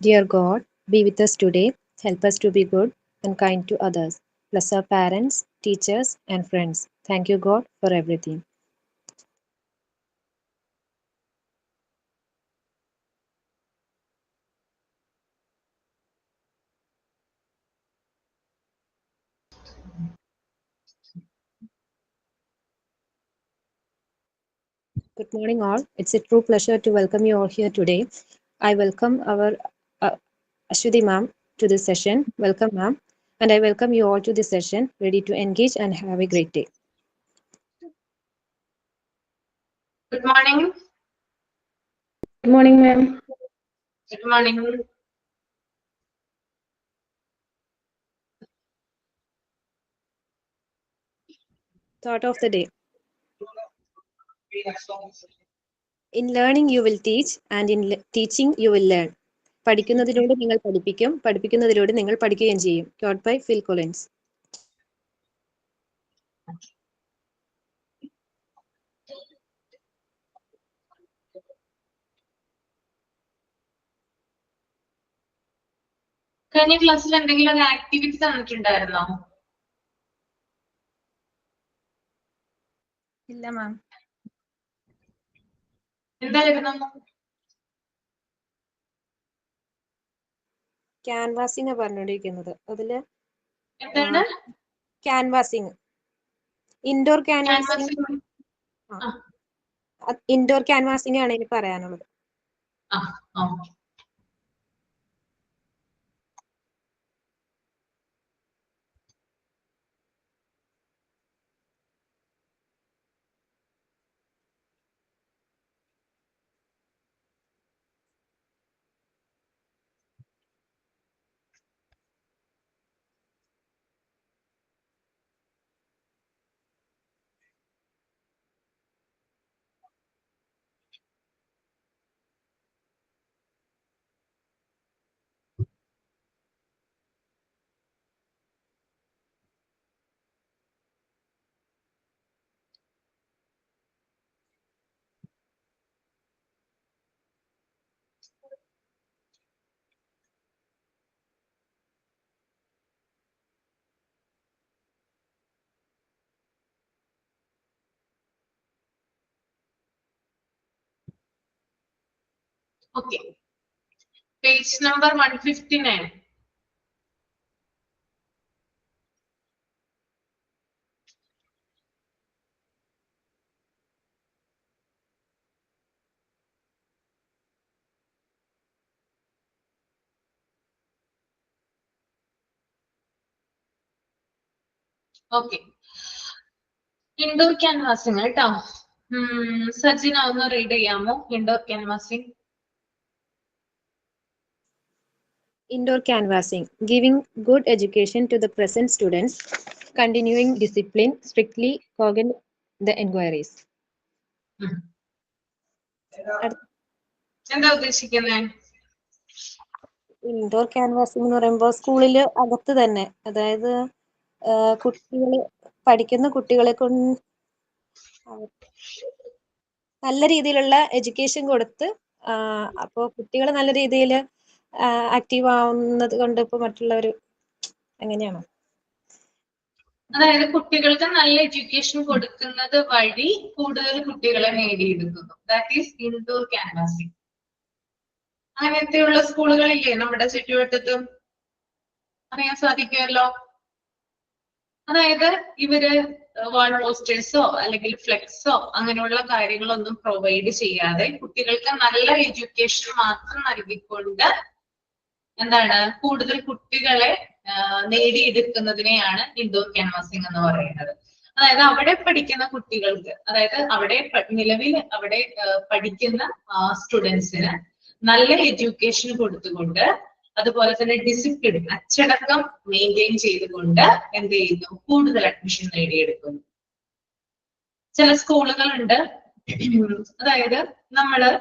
Dear God, be with us today. Help us to be good and kind to others. Bless our parents, teachers, and friends. Thank you, God, for everything. Good morning, all. It's a true pleasure to welcome you all here today. I welcome our uh, Ashwati ma'am to this session. Welcome, ma'am. And I welcome you all to this session, ready to engage and have a great day. Good morning. Good morning, ma'am. Good morning. Thought of the day. In learning you will teach and in teaching you will learn. പഠിക്കുന്നതിലൂടെ നിങ്ങൾ പഠിപ്പിക്കും, പഠിപ്പിക്കുന്നതിലൂടെ നിങ്ങൾ പഠിക്കുകയും ചെയ്യും. Taught by Phil Collins. കഴിഞ്ഞ ക്ലാസ്സിൽ എന്തെങ്കിലും ഒരു ആക്ടിവിറ്റി തന്നിട്ടുണ്ടായിരുന്നോ? ഇല്ല മാം. എന്തായിരുന്നു? ക്യാൻവാസിംഗ് പറഞ്ഞുകൊണ്ടിരിക്കുന്നത്. അതില് എന്താണ്? Canvassing, indoor canvassing. Indoor canvassing ആണ് എനിക്ക് പറയാനുള്ളത്. Okay. Page number 159. Okay. Indoor canvassing കേട്ടോ. സജിന ഒന്ന് റീഡ് ചെയ്യാമോ? Indoor canvassing. Indoor canvassing, giving good education to the present students, continuing discipline, strictly cogent the inquiries. എന്താ ഉദ്ദേശിക്കുന്നത്? ഇൻഡോർ ക്യാൻവാസിംഗ് എന്ന് പറയുമ്പോൾ സ്കൂളിൽ അകത്ത് തന്നെ, അതായത് കുട്ടികളെ, പഠിക്കുന്ന കുട്ടികളെ കൊണ്ട് നല്ല രീതിയിലുള്ള എഡ്യൂക്കേഷൻ കൊടുത്ത്, അപ്പോൾ കുട്ടികൾ നല്ല രീതിയിൽ ആക്റ്റീവ് ആവുന്നത് കൊണ്ട് ഇപ്പൊ മറ്റുള്ളവർ എങ്ങനെയാണ്, അതായത് കുട്ടികൾക്ക് നല്ല എഡ്യൂക്കേഷൻ കൊടുക്കുന്നത് വഴി കൂടുതൽ കുട്ടികളെ നേടിയെടുക്കുന്നു. That is indoor canvassing. അങ്ങനത്തെയുള്ള സ്കൂളുകളില്ലേ നമ്മുടെ ചുറ്റുവട്ടത്തും? അറിയാൻ സാധിക്കുമല്ലോ. അതായത് ഇവര് വാൾ പോസ്റ്റേഴ്സോ അല്ലെങ്കിൽ ഫ്ലെക്സോ അങ്ങനെയുള്ള കാര്യങ്ങളൊന്നും പ്രൊവൈഡ് ചെയ്യാതെ കുട്ടികൾക്ക് നല്ല എഡ്യൂക്കേഷൻ മാത്രം നൽകിക്കൊണ്ട് എന്താണ് കൂടുതൽ കുട്ടികളെ നേടിയെടുക്കുന്നതിനെയാണ് ഇൻഡോർ ക്യാൻവാസിംഗ് എന്ന് പറയുന്നത്. അതായത് അവിടെ പഠിക്കുന്ന കുട്ടികൾക്ക്, അതായത് അവിടെ നിലവിൽ അവിടെ പഠിക്കുന്ന സ്റ്റുഡൻസിന് നല്ല എഡ്യൂക്കേഷൻ കൊടുത്തുകൊണ്ട്, അതുപോലെ തന്നെ ഡിസിപ്ലിൻ, അച്ചടക്കം മെയിൻറ്റെയിൻ ചെയ്തുകൊണ്ട് എന്ത് ചെയ്യുന്നു? കൂടുതൽ അഡ്മിഷൻ നേടിയെടുക്കുന്നു. ചില സ്കൂളുകളുണ്ട്, അതായത് നമ്മള്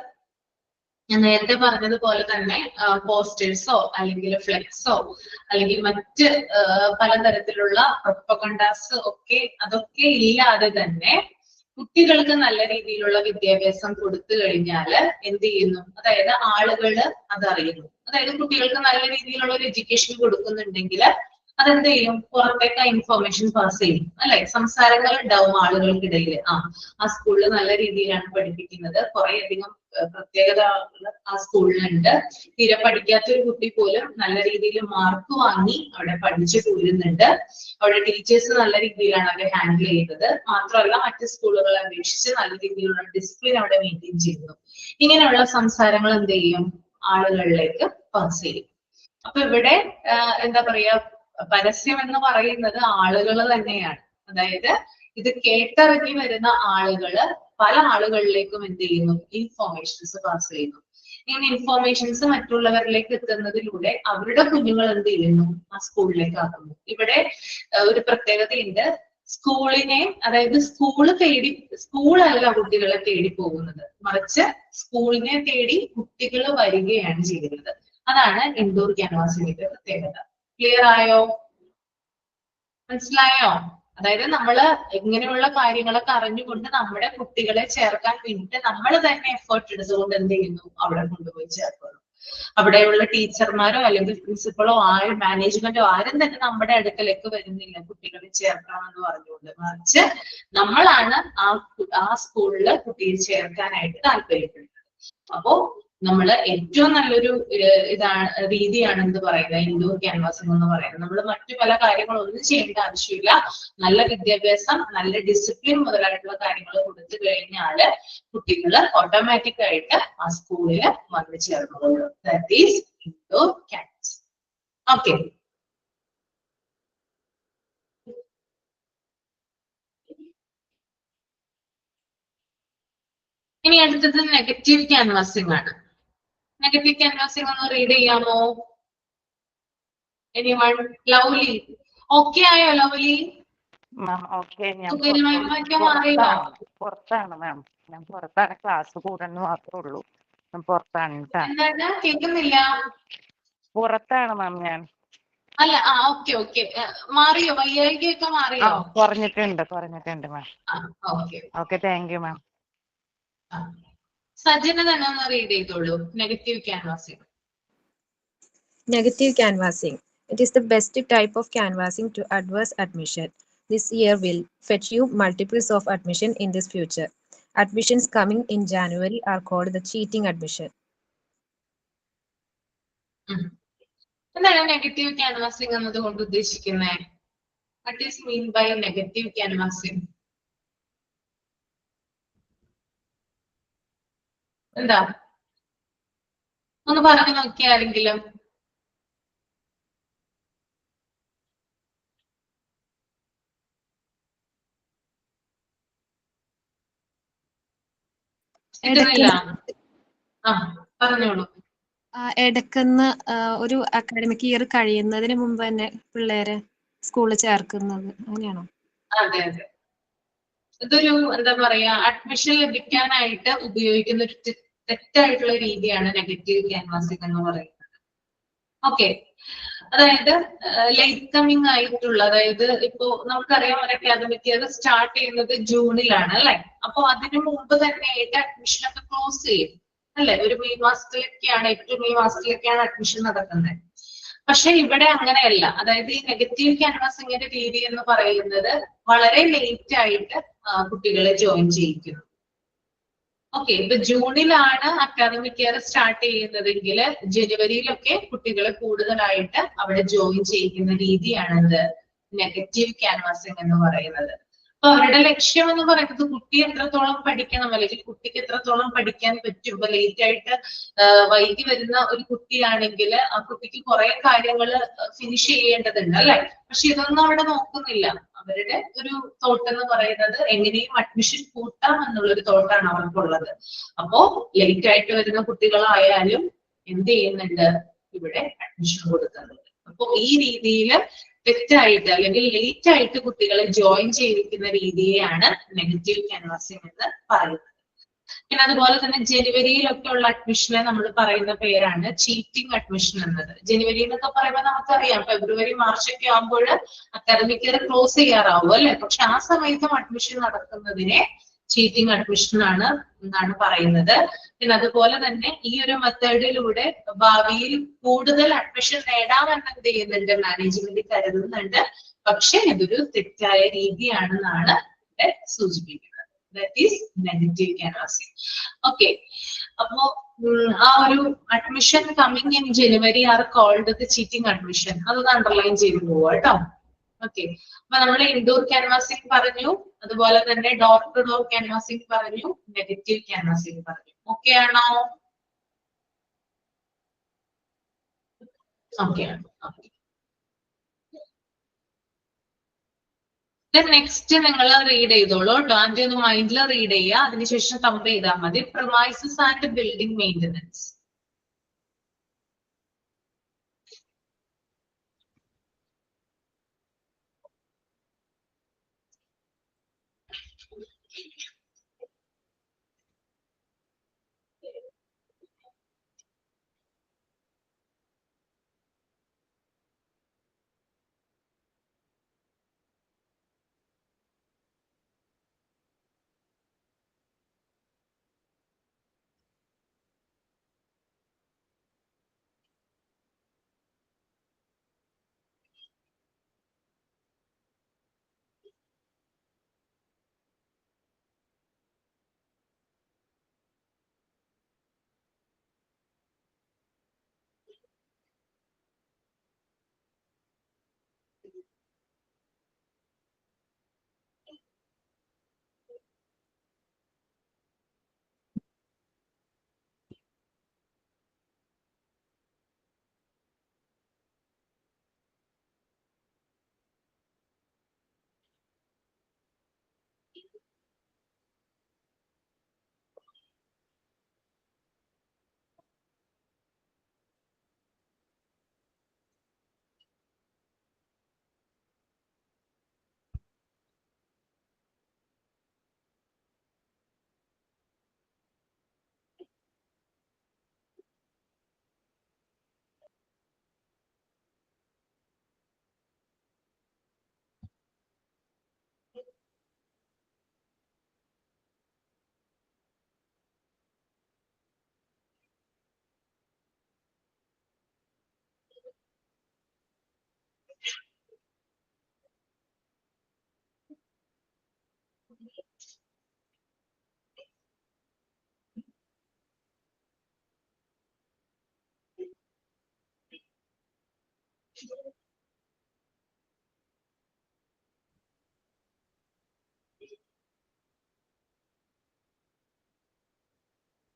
ഞാൻ നേരത്തെ പറഞ്ഞതുപോലെ തന്നെ പോസ്റ്റേഴ്സോ അല്ലെങ്കിൽ ഫ്ലെക്സോ അല്ലെങ്കിൽ മറ്റ് പലതരത്തിലുള്ള പ്രൊപ്പഗണ്ടാസ് ഒക്കെ അതൊക്കെ ഇല്ലാതെ തന്നെ കുട്ടികൾക്ക് നല്ല രീതിയിലുള്ള വിദ്യാഭ്യാസം കൊടുത്തു കഴിഞ്ഞാൽ എന്ത് ചെയ്യുന്നു, അതായത് ആളുകള് അതറിയുന്നു. അതായത് കുട്ടികൾക്ക് നല്ല രീതിയിലുള്ള ഒരു എഡ്യൂക്കേഷൻ കൊടുക്കുന്നുണ്ടെങ്കിൽ അതെന്ത് ചെയ്യും, പുറത്തേക്ക് ആ ഇൻഫോർമേഷൻ പാസ് ചെയ്യും അല്ലെ. സംസാരങ്ങൾ ഉണ്ടാവും ആളുകൾക്കിടയിൽ. ആ സ്കൂളിൽ നല്ല രീതിയിലാണ് പഠിപ്പിക്കുന്നത്, കുറേയധികം പ്രത്യേകത ആ സ്കൂളിലുണ്ട്, തീരെ പഠിക്കാത്ത ഒരു കുട്ടി പോലും നല്ല രീതിയിൽ മാർക്ക് വാങ്ങി അവിടെ പഠിച്ചു പോരുന്നുണ്ട്, അവിടെ ടീച്ചേഴ്സ് നല്ല രീതിയിലാണ് അവരെ ഹാൻഡിൽ ചെയ്യുന്നത്. മാത്രമല്ല മറ്റ് സ്കൂളുകളെ അപേക്ഷിച്ച് നല്ല രീതിയിലുള്ള ഡിസിപ്ലിൻ അവിടെ മെയിൻറ്റെയിൻ ചെയ്യുന്നു. ഇങ്ങനെയുള്ള സംസാരങ്ങൾ എന്ത് ചെയ്യും, ആളുകളിലേക്ക് പാസ് ചെയ്യും. അപ്പൊ ഇവിടെ എന്താ പറയാ, പരസ്യം എന്ന് പറയുന്നത് ആളുകൾ തന്നെയാണ്. അതായത് ഇത് കേട്ടിറങ്ങി വരുന്ന ആളുകള് പല ആളുകളിലേക്കും എന്ത് ചെയ്യുന്നു, ഇൻഫോർമേഷൻസ് പാസ് ചെയ്യുന്നു. ഇങ്ങനെ ഇൻഫോർമേഷൻസ് മറ്റുള്ളവരിലേക്ക് എത്തുന്നതിലൂടെ അവരുടെ കുഞ്ഞുങ്ങൾ എന്ത് ചെയ്യുന്നു, ആ സ്കൂളിലേക്ക് ആക്കുന്നു. ഇവിടെ ഒരു പ്രത്യേകതയുണ്ട്, സ്കൂളിനെ, അതായത് സ്കൂളല്ല കുട്ടികളെ തേടി പോകുന്നത്, മറിച്ച് സ്കൂളിനെ തേടി കുട്ടികൾ വരികയാണ് ചെയ്യുന്നത്. അതാണ് ഇൻഡോർ ക്യാൻവാസിന്റെ പ്രത്യേകത. ക്ലിയർ ആയോ, മനസ്സിലായോ? അതായത് നമ്മള് ഇങ്ങനെയുള്ള കാര്യങ്ങളൊക്കെ അറിഞ്ഞുകൊണ്ട് നമ്മുടെ കുട്ടികളെ ചേർക്കാൻ വേണ്ടിയിട്ട് നമ്മൾ തന്നെ എഫേർട്ട് എടുത്തുകൊണ്ട് എന്ത് ചെയ്യുന്നു, അവിടെ കൊണ്ടുപോയി ചേർക്കുന്നു. അവിടെയുള്ള ടീച്ചർമാരോ അല്ലെങ്കിൽ പ്രിൻസിപ്പളോ ആരും മാനേജ്മെന്റോ ആരും തന്നെ നമ്മുടെ അടുക്കലേക്ക് വരുന്നില്ല കുട്ടികളെ ചേർക്കാമെന്ന് പറഞ്ഞുകൊണ്ട്, മറിച്ച് നമ്മളാണ് ആ സ്കൂളില് കുട്ടിയെ ചേർക്കാനായിട്ട് താല്പര്യപ്പെടുന്നത്. അപ്പോ നമ്മള് ഏറ്റവും നല്ലൊരു രീതിയാണ് എന്ത് പറയുന്നത്, ഇൻഡോർ ക്യാൻവാസിംഗ് എന്ന് പറയുന്നത്. നമ്മൾ മറ്റു പല കാര്യങ്ങളൊന്നും ചെയ്യേണ്ട ആവശ്യമില്ല. നല്ല വിദ്യാഭ്യാസം, നല്ല ഡിസിപ്ലിൻ മുതലായിട്ടുള്ള കാര്യങ്ങൾ കൊടുത്തു കഴിഞ്ഞാല് കുട്ടികൾ ഓട്ടോമാറ്റിക് ആയിട്ട് ആ സ്കൂളിൽ വന്നു ചേർന്നുള്ളൂ. That is indoor canvassing. Okay, ഇനി അടുത്തത് നെഗറ്റീവ് ക്യാൻവാസിംഗ് ആണ്. നെഗറ്റീവ് ക്യാൻവാസിംഗ് ഒന്ന് റീഡ് ചെയ്യാമോ? എനിവൺ? ലവ്ലി ഓക്കെ ആയോ? ലവ്ലി പുറത്താണ് മാം, ഞാൻ പുറത്താണ്, ക്ലാസ് കൂടെന്ന് മാത്രമേ ഉള്ളൂ. ഞാൻ പുറത്താണ്. എന്താണ് കേൾക്കുന്നില്ല? പുറത്താണ് മാം ഞാൻ. അല്ല, ഓക്കെ ഓക്കെ, മാറിയോ? വയ്യായികയൊക്കെ മാറിയോ? കുറഞ്ഞിട്ടുണ്ട് ma'am. Okay, thank you ma'am. Sajana തന്നെ ഒന്ന് റീഡ് ചെയ്തോളൂ negative canvassing. Negative canvassing. It is the best type of canvassing to adverse admission. This year will fetch you multiples of admission in this future. Admissions coming in January are called the cheating admission. എന്താണ് negative canvassing എന്നതുകൊണ്ട് ഉദ്ദേശിക്കുന്നത്? What is mean by negative canvassing? എന്താ ഒന്ന് പറഞ്ഞു നോക്കിയ ആരെങ്കിലും? പറഞ്ഞോളൂ. ഇടയ്ക്കുന്ന് ഒരു academic year കഴിയുന്നതിന് മുമ്പ് തന്നെ പിള്ളേരെ സ്കൂളിൽ ചേർക്കുന്നത്, അങ്ങനെയാണോ? അതെ അതെ, ഇതൊരു എന്താ പറയാ, അഡ്മിഷൻ ലഭിക്കാനായിട്ട് ഉപയോഗിക്കുന്ന ഒരു തെറ്റായിട്ടുള്ള രീതിയാണ് നെഗറ്റീവ് ക്യാൻവാസിംഗ് എന്ന് പറയുന്നത്. ഓക്കെ, അതായത് ലേറ്റ് കമ്മിങ് ആയിട്ടുള്ള, അതായത് ഇപ്പോ നമുക്കറിയാം ഒരു അക്കാദമിക് ഇയർ സ്റ്റാർട്ട് ചെയ്യുന്നത് ജൂണിലാണ് അല്ലെ. അപ്പൊ അതിനു മുമ്പ് തന്നെ ആയിട്ട് അഡ്മിഷൻ ഒക്കെ ക്ലോസ് ചെയ്യും അല്ലെ. ഒരു മെയ് മാസത്തിലൊക്കെയാണ്, ഏറ്റവും മെയ് മാസത്തിലൊക്കെയാണ് അഡ്മിഷൻ നടക്കുന്നത്. പക്ഷെ ഇവിടെ അങ്ങനെയല്ല. അതായത് ഈ നെഗറ്റീവ് ക്യാൻവാസിംഗിന്റെ രീതി എന്ന് പറയുന്നത് വളരെ ലേറ്റ് ആയിട്ട് കുട്ടികളെ ജോയിൻ ചെയ്യിക്കുന്നു. ഓക്കെ, ഇപ്പൊ ജൂണിലാണ് അക്കാദമിക് ഇയർ സ്റ്റാർട്ട് ചെയ്യുന്നതെങ്കിൽ ജനുവരിയിലൊക്കെ കുട്ടികളെ കൂടുതലായിട്ട് അവിടെ ജോയിൻ ചെയ്യുന്ന രീതിയാണ് എന്ത്, നെഗറ്റീവ് ക്യാൻവാസിംഗ് എന്ന് പറയുന്നത്. അപ്പൊ അവരുടെ ലക്ഷ്യം എന്ന് പറയുന്നത് കുട്ടി എത്രത്തോളം പഠിക്കണം, അല്ലെങ്കിൽ കുട്ടിക്ക് എത്രത്തോളം പഠിക്കാൻ പറ്റും. ഇപ്പൊ ലേറ്റ് ആയിട്ട് വൈകി വരുന്ന ഒരു കുട്ടിയാണെങ്കിൽ ആ കുട്ടിക്ക് കുറെ കാര്യങ്ങൾ ഫിനിഷ് ചെയ്യേണ്ടതുണ്ട് അല്ലെ. പക്ഷെ ഇതൊന്നും അവിടെ നോക്കുന്നില്ല. അവരുടെ ഒരു തോട്ട് എന്ന് പറയുന്നത് എങ്ങനെയും അഡ്മിഷൻ കൂട്ടാം എന്നുള്ളൊരു തോട്ടാണ് അവർക്കുള്ളത്. അപ്പോ ലേറ്റ് ആയിട്ട് വരുന്ന കുട്ടികളായാലും എന്ത് ചെയ്യുന്നുണ്ട്, ഇവിടെ അഡ്മിഷൻ കൊടുക്കുന്നുണ്ട്. അപ്പൊ ഈ രീതിയിൽ തെറ്റായിട്ട് അല്ലെങ്കിൽ ലേറ്റ് ആയിട്ട് കുട്ടികളെ ജോയിൻ ചെയ്യിക്കുന്ന രീതിയെയാണ് നെഗറ്റീവ് ക്യാൻവാസിംഗ് എന്ന് പറയുന്നത്. പിന്നെ അതുപോലെ തന്നെ ജനുവരിയിലൊക്കെ ഉള്ള അഡ്മിഷനെ നമ്മൾ പറയുന്ന പേരാണ് ചീറ്റിംഗ് അഡ്മിഷൻ എന്നത്. ജനുവരി എന്നൊക്കെ പറയുമ്പോൾ നമുക്കറിയാം ഫെബ്രുവരി മാർച്ച് ഒക്കെ ആകുമ്പോൾ അക്കാദമിക് ഇയർ ക്ലോസ് ചെയ്യാറാവും അല്ലെ. പക്ഷെ ആ സമയത്തും അഡ്മിഷൻ നടക്കുന്നതിനെ ചീറ്റിംഗ് അഡ്മിഷൻ ആണ് എന്നാണ് പറയുന്നത്. പിന്നെ അതുപോലെ തന്നെ ഈ ഒരു മെത്തേഡിലൂടെ ഭാവിയിൽ കൂടുതൽ അഡ്മിഷൻ നേടാമെന്ന് എന്ത് ചെയ്യുന്നുണ്ട്, മാനേജ്മെന്റ് കരുതുന്നുണ്ട്. പക്ഷെ ഇതൊരു തെറ്റായ രീതിയാണെന്നാണ് ഇവിടെ സൂചിപ്പിക്കുന്നത്. That is negative canvassing. Okay, അപ്പോ ആ ഒരു admission coming in January are called the cheating admission. അതൊന്ന് അണ്ടർലൈൻ ചെയ്ത് പോവാ കേട്ടോ. ഓക്കെ, അപ്പൊ നമ്മൾ ഇൻഡോർ ക്യാൻവാസിംഗ് പറഞ്ഞു, അതുപോലെ തന്നെ ഡോർ ടു ഡോർ ക്യാൻവാസിംഗ് പറഞ്ഞു, നെഗറ്റീവ് ക്യാൻവാസിംഗ് പറഞ്ഞു. ഓക്കെ ആണോ? ഓക്കെ ആണ്. നെക്സ്റ്റ് നിങ്ങൾ റീഡ് ചെയ്തോളൂ കേട്ടോ. ആദ്യം ഒന്ന് മൈൻഡിൽ റീഡ് ചെയ്യുക, അതിനുശേഷം തമ്പ് ചെയ്താൽ മതി. Promises and building maintenance.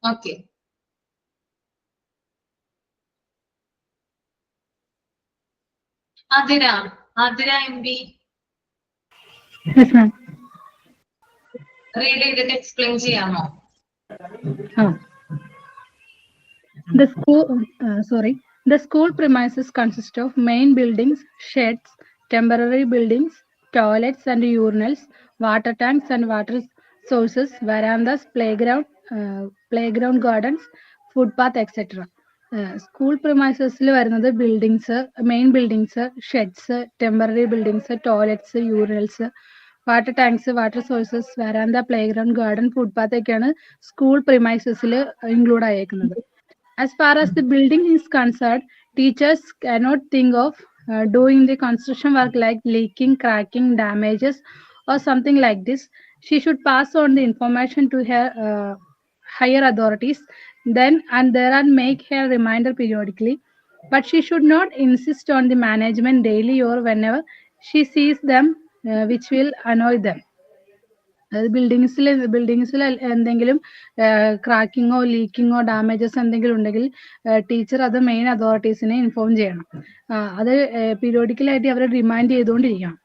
Okay, Athira M B Yes, ma'am. Read ചെയ്തിട്ട് എക്സ്പ്ലെയിൻ ചെയ്യാമോ? The school premises consist of main buildings, sheds, temporary buildings, toilets and urinals, water tanks and water sources, verandas, playground gardens, footpath, etc. School premises വരുന്നത് buildings, main buildings, sheds, temporary buildings, toilets, urinals, water tanks, water sources, verandah, playground, garden, footpath ഒക്കെയാണ് school പ്രിമൈസസിൽ include ആയേക്കുന്നത്. As far as the building is concerned, teachers cannot think of doing the construction work like leaking, cracking, damages, or something like this. She should pass on the information to her higher authorities then and there and make her reminder periodically. But she should not insist on the management daily or whenever she sees them, which will annoy them. ബിൽഡിങ്സിൽ എന്തെങ്കിലും ക്രാക്കിങ്ങോ ലീക്കിങ്ങോ damages എന്തെങ്കിലും ഉണ്ടെങ്കിൽ teacher അത് main അതോറിറ്റീസിനെ inform ചെയ്യണം. അത് പീരിയോഡിക്കലായിട്ട് അവരെ remind ചെയ്തുകൊണ്ടിരിക്കണം.